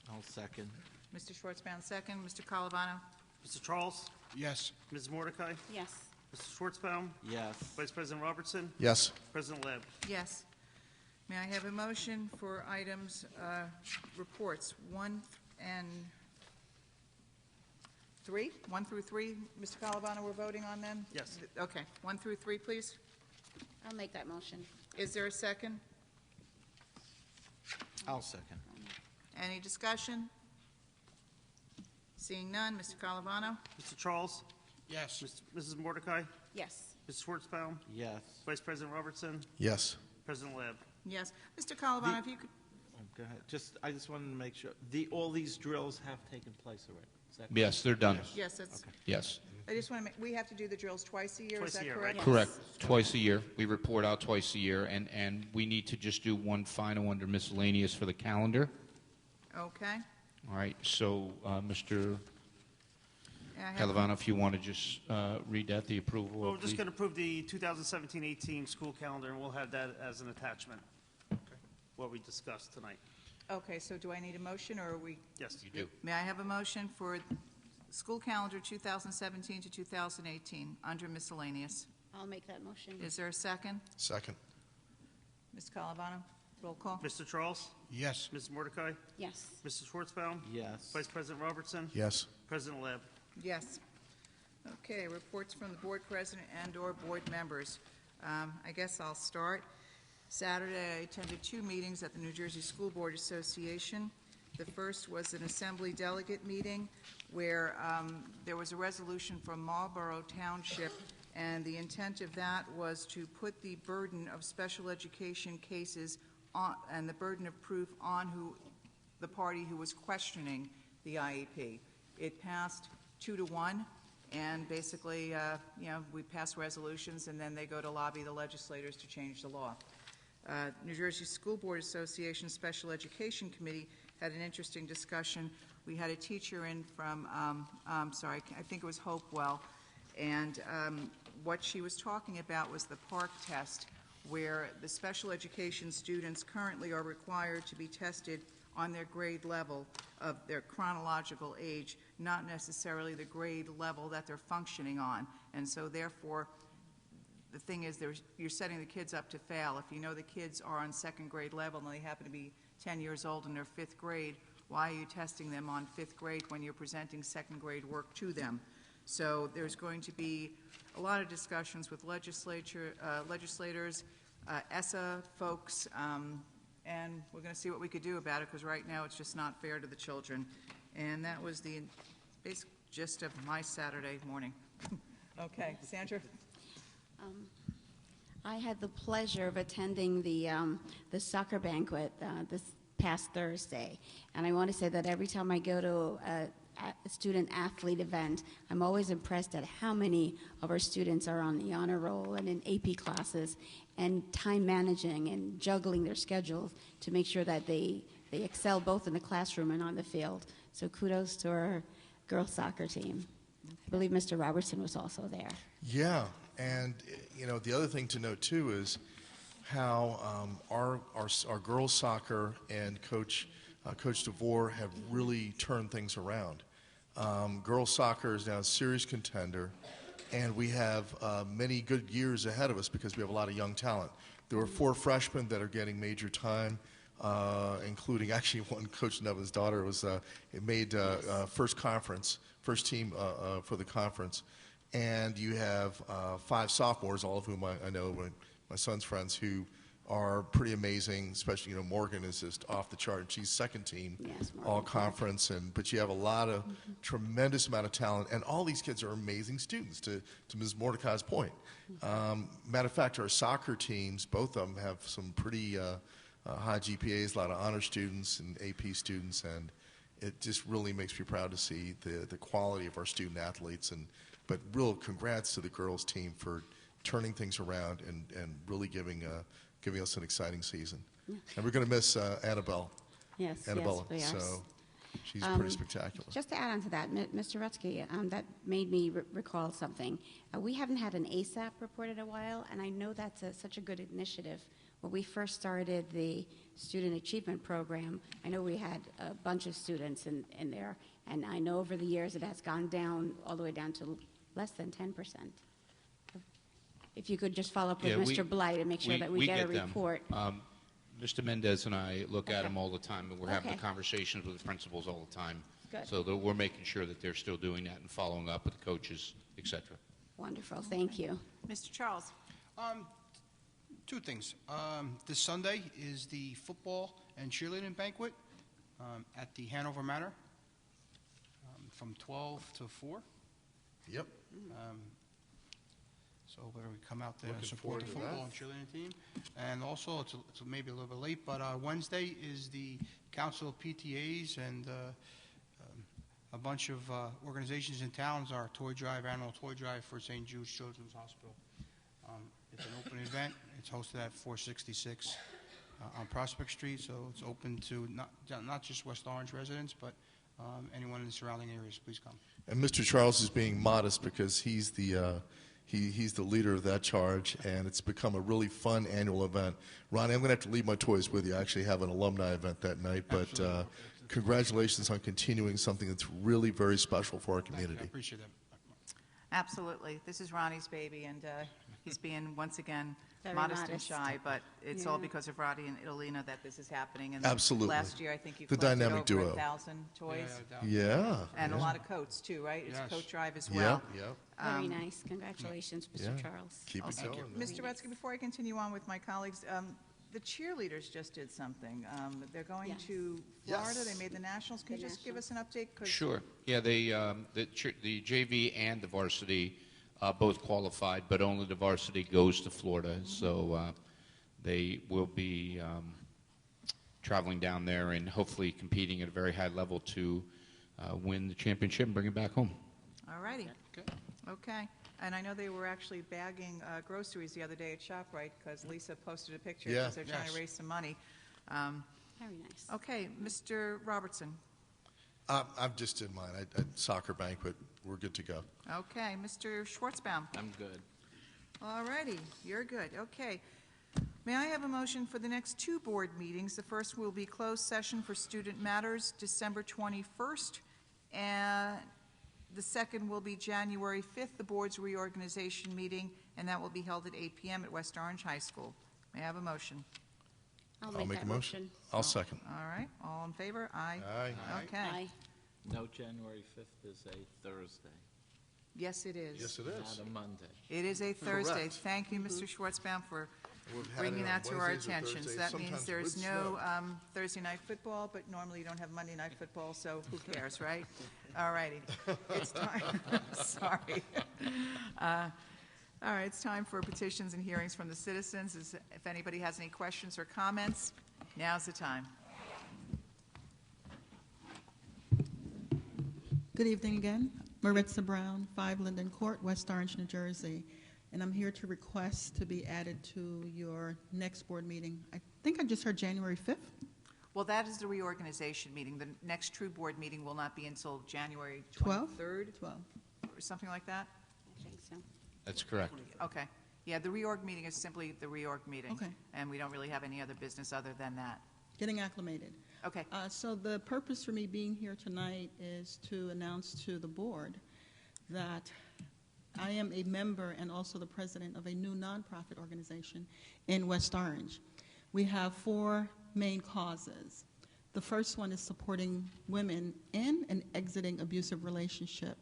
I'll second. Mr. Schwartzbaum, second. Mr. Calavano? Mr. Charles? Yes. Ms. Mordecai? Yes. Mr. Schwartzbaum? Yes. Vice President Robertson? Yes. President Lab? Yes. May I have a motion for items, reports 1 and 3? 1 through 3, Mr. Calavano, we're voting on them? Yes. Okay, 1 through 3, please. I'll make that motion. Is there a second? I'll second. Any discussion? Seeing none, Mr. Calavano? Mr. Charles? Yes. Mrs. Mordecai? Yes. Mr. Schwartzbaum? Yes. Vice President Robertson? Yes. President Lab? Yes. Mr. Calavano, if you could, Oh, go ahead. I just wanted to make sure, all these drills have taken place already. Is that Yes, they're done. yes, that's, Okay. Yes. I just want to make, we have to do the drills twice a year, is Twice a that year, correct? right? Correct. Twice a year. We report out twice a year, and we need to just do one final under miscellaneous for the calendar. Okay. All right, so, Mr. I have a- Calavano, if you want to just read that, the approval Well, of we're just the... going to approve the 2017-18 school calendar, and we'll have that as an attachment, what we discussed tonight. Okay, so do I need a motion, or are we? Yes. You do. May I have a motion for school calendar 2017 to 2018 under miscellaneous? I'll make that motion. Is there a second? Second. Mr. Calavano, roll call. Mr. Charles? Yes. Mrs. Mordecai? Yes. Mr. Schwartzbaum? Yes. Vice President Robertson? Yes. President Lab? Yes. Okay, reports from the board president and/or board members. I guess I'll start. Saturday, I attended 2 meetings at the New Jersey School Board Association. The first was an assembly delegate meeting where there was a resolution from Marlborough Township, and the intent of that was to put the burden of special education cases on, and the burden of proof on the party who was questioning the IEP. It passed 2-1, and basically, we pass resolutions, and then they go to lobby the legislators to change the law. New Jersey School Board Association Special Education Committee had an interesting discussion. We had a teacher in from, I think it was Hopewell, and what she was talking about was the PARCC test, where the special education students currently are required to be tested on their grade level of their chronological age, not necessarily the grade level that they're functioning on. And so therefore, the thing is, you're setting the kids up to fail. If you know the kids are on 2nd grade level and they happen to be 10 years old in their 5th grade, why are you testing them on 5th grade when you're presenting 2nd grade work to them? So there's going to be a lot of discussions with legislators, ESSA folks, and we're going to see what we could do about it, because right now it's just not fair to the children. And that was the basic gist of my Saturday morning. Okay, Sandra? I had the pleasure of attending the soccer banquet this past Thursday, and I want to say that every time I go to a student-athlete event, I'm always impressed at how many of our students are on the honor roll and in AP classes, and time managing and juggling their schedules to make sure that they excel both in the classroom and on the field. So kudos to our girls soccer team. I believe Mr. Robertson was also there. Yeah, and the other thing to note too is how our girls soccer and Coach DeVore have really turned things around. Girls soccer is now a serious contender, and we have many good years ahead of us because we have a lot of young talent. There were 4 freshmen that are getting major time. including actually one Coach Nevin's daughter was made first team for the conference. And you have 5 sophomores, all of whom I know, my son's friends, who are pretty amazing. Especially, Morgan is just off the chart. She's second team, all conference, but you have a lot of tremendous amount of talent, and all these kids are amazing students. To Ms. Mordecai's point, matter of fact, our soccer teams, both of them have some pretty high GPAs, a lot of honor students and AP students, and it just really makes me proud to see the quality of our student athletes. But real congrats to the girls team for turning things around and really giving us an exciting season. And we're going to miss Annabelle. Annabella. Yes, we are. So she's pretty spectacular. Just to add on to that, Mr. Rutsky, that made me recall something. We haven't had an ASAP report in a while, and I know that's such a good initiative. When we first started the Student Achievement Program, I know we had a bunch of students in there, and I know over the years it has gone down all the way down to less than 10%. If you could just follow up with Mr. Blight and make sure that we get a report. Mr. Mendez and I look at them all the time, and we're having the conversations with the principals all the time. Good. So that we're making sure that they're still doing that and following up with the coaches, et cetera. Wonderful. Thank you. Mr. Charles. 2 things. This Sunday is the football and cheerleading banquet at the Hanover Manor from 12 to 4. Yep. So whether we come out there and Looking support the forward to football and cheerleading team. And also, it's maybe a little bit late, but Wednesday is the Council of PTAs and a bunch of organizations in towns, our annual toy drive for St. Jude's Children's Hospital. It's an open event. It's hosted at 466 on Prospect Street, so it's open to not just West Orange residents, but anyone in the surrounding areas. Please come. And Mr. Charles is being modest because he's the leader of that charge, and it's become a really fun annual event. Ronnie, I'm going to have to leave my toys with you. I actually have an alumni event that night, but congratulations on continuing something that's really very special for our community. I appreciate that. Absolutely. This is Ronnie's baby, and he's being, once again, Very modest and modest. shy, but it's all because of Roddy and Italina that this is happening. And Absolutely. Last year, I think you The collected dynamic over duo. 1,000 toys. Yeah. And yeah. a lot of coats, too, right? It's Yes. a coat drive as well. Yeah. Very nice. Congratulations, Mr. Yeah. Charles. Keep it going. Mr. Rutsky, before I continue on with my colleagues, the cheerleaders just did something. They're going Yes. to Florida. Yes. They made the Nationals. Can you just give us an update? 'Cause Sure. Yeah, the JV and the varsity both qualified, but only the varsity goes to Florida. So they will be traveling down there and hopefully competing at a very high level to win the championship and bring it back home. All righty. Okay. And I know they were actually bagging groceries the other day at ShopRite because Lisa posted a picture Yeah. because they're trying to Yes. raise some money. Very nice. Okay, Mr. Robertson. I'm just in mine. Soccer banquet. We're good to go. Okay, Mr. Schwartzbaum. I'm good. All righty, you're good. Okay. May I have a motion for the next 2 board meetings? The first will be closed session for Student Matters, December 21st, and the second will be January 5th, the board's reorganization meeting, and that will be held at 8 p.m. at West Orange High School. May I have a motion? I'll I'll make that a motion. I'll second. All right, all in favor? Aye. Aye. Okay. Aye. No, January 5th is a Thursday, Yes, it is. Yes, it is. not a Monday. It is a Thursday. Correct. Thank you, Mr. Schwartzbaum, for We've had bringing it on that to our Wednesdays or attention. So Thursdays, that means sometimes there's with no snow. Thursday night football, but normally you don't have Monday night football, so who cares, right? All righty. It's time, sorry. All right, it's time for petitions and hearings from the citizens. If anybody has any questions or comments, now's the time. Good evening again. Maritza Brown, 5 Linden Court, West Orange, New Jersey. And I'm here to request to be added to your next board meeting. I think I just heard January 5th. Well, that is the reorganization meeting. The next true board meeting will not be until January 12th? 23rd 12. or something like that? I think so. That's correct. Okay. Yeah, the reorg meeting is simply the reorg meeting. Okay. And we don't really have any other business other than that. Getting acclimated. Okay. So the purpose for me being here tonight is to announce to the board that I am a member and also the president of a new nonprofit organization in West Orange. We have 4 main causes. The first one is supporting women in and exiting abusive relationship.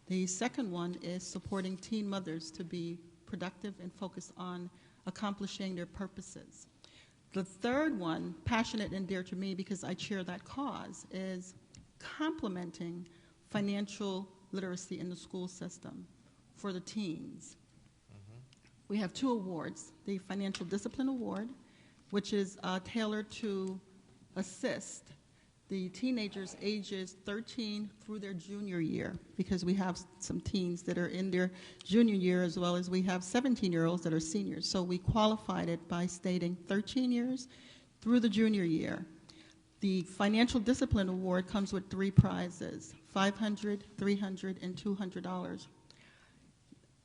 The second one is supporting teen mothers to be productive and focused on accomplishing their purposes. The third one, passionate and dear to me because I chair that cause, is complementing financial literacy in the school system for the teens. We have 2 awards, the Financial Discipline Award, which is tailored to assist the teenagers ages 13 through their junior year, because we have some teens that are in their junior year as well as we have 17-year-olds that are seniors. So we qualified it by stating 13 years through the junior year. The Financial Discipline Award comes with 3 prizes, $500, $300, and $200.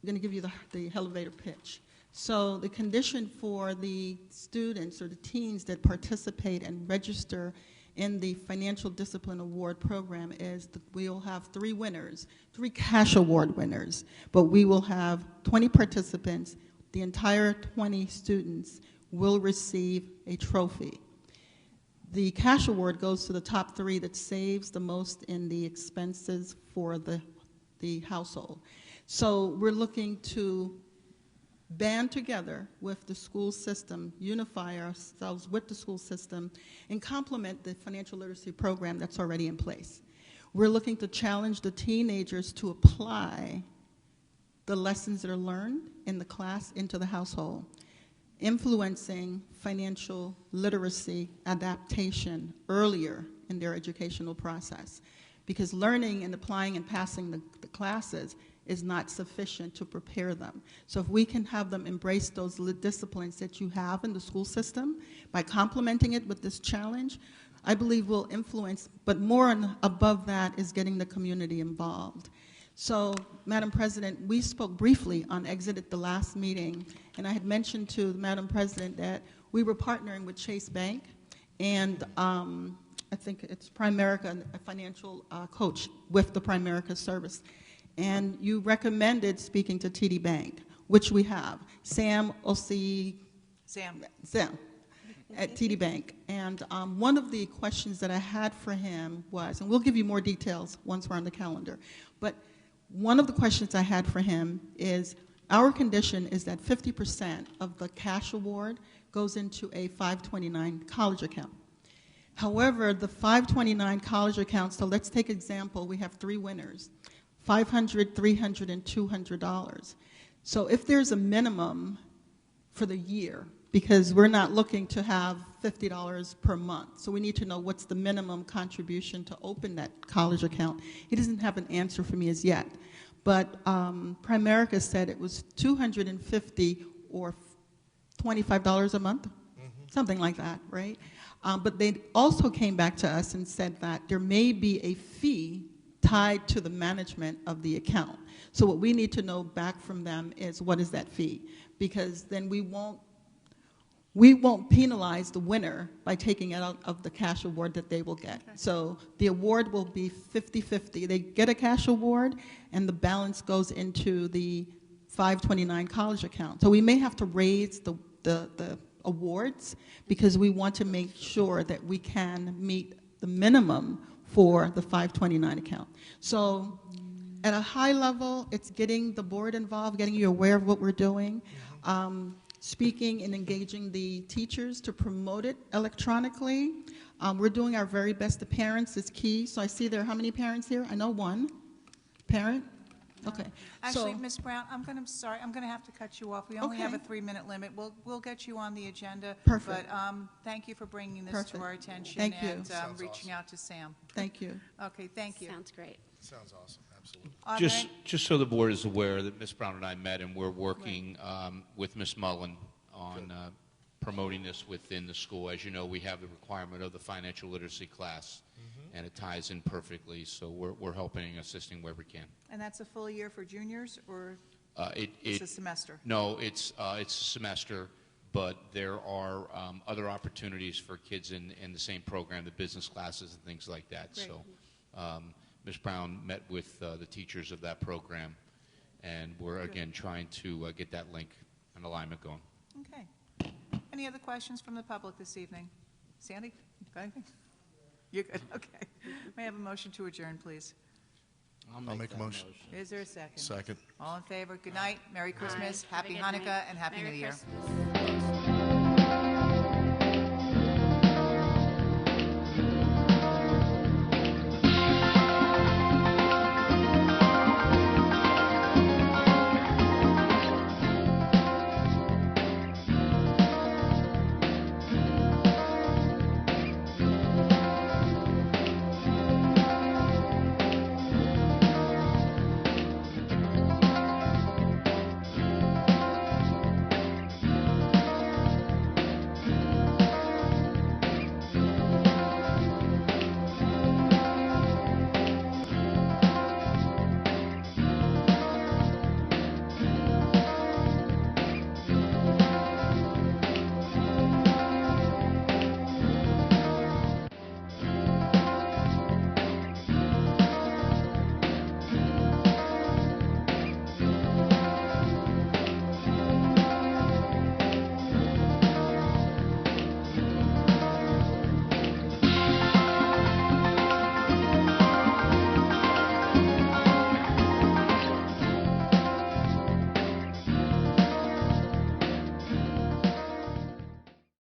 I'm going to give you the elevator pitch. So the condition for the students or the teens that participate and register in the Financial Discipline Award program is that we'll have 3 winners, 3 cash award winners, but we will have 20 participants. The entire 20 students will receive a trophy. The cash award goes to the top 3 that saves the most in the expenses for the household. So we're looking to band together with the school system, unify ourselves with the school system, and complement the financial literacy program that's already in place. We're looking to challenge the teenagers to apply the lessons that are learned in the class into the household, influencing financial literacy adaptation earlier in their educational process. Because learning and applying and passing the classes is not sufficient to prepare them. So if we can have them embrace those disciplines that you have in the school system by complementing it with this challenge, I believe will influence, but more above that is getting the community involved. So, Madam President, we spoke briefly on Exit at the last meeting, and I had mentioned to Madam President that we were partnering with Chase Bank, and I think it's Primerica, a financial coach with the Primerica service. And you recommended speaking to TD Bank, which we have. Sam Osei. Sam at TD Bank. And one of the questions that I had for him was, and we'll give you more details once we're on the calendar, but one of the questions I had for him is, our condition is that 50% of the cash award goes into a 529 college account. However, the 529 college account, so let's take example, we have 3 winners. $500, $300, and $200. So if there's a minimum for the year, because we're not looking to have $50 per month, so we need to know what's the minimum contribution to open that college account. He doesn't have an answer for me as yet, but Primerica said it was $250 or $25 a month, something like that, right? But they also came back to us and said that there may be a fee tied to the management of the account. So what we need to know back from them is, what is that fee? Because then we won't penalize the winner by taking it out of the cash award that they will get. Okay. So the award will be 50-50. They get a cash award, and the balance goes into the 529 college account. So we may have to raise the awards because we want to make sure that we can meet the minimum for the 529 account. So at a high level, it's getting the board involved, getting you aware of what we're doing, speaking and engaging the teachers to promote it electronically. We're doing our very best. The parents is key. So I see there, how many parents here? I know 1 parent. Okay. Actually, so, Ms. Brown, I'm going to have to cut you off. We only have a 3-minute limit. We'll get you on the agenda. Perfect. But thank you for bringing this Perfect. to our attention. Thank you. And reaching awesome. out to Sam. Thank you. Okay, thank you. Sounds great. Sounds awesome, absolutely. Just so the board is aware that Ms. Brown and I met, and we're working with Ms. Mullen on promoting this within the school. As you know, we have the requirement of the financial literacy class, and it ties in perfectly. So we're helping and assisting where we can. And that's a full year for juniors, or it's a semester? No, it's a semester, but there are other opportunities for kids in the same program, the business classes and things like that. Great. So Ms. Brown met with the teachers of that program, and we're, again, trying to get that link and alignment going. Okay. Any other questions from the public this evening? Sandy, got anything? You're good, okay. May I have a motion to adjourn, please? I'll make a motion. Is there a second? Second. All in favor? Good night, Merry Christmas, Have a Happy good night. Hanukkah, and Happy Merry New Year. Christmas.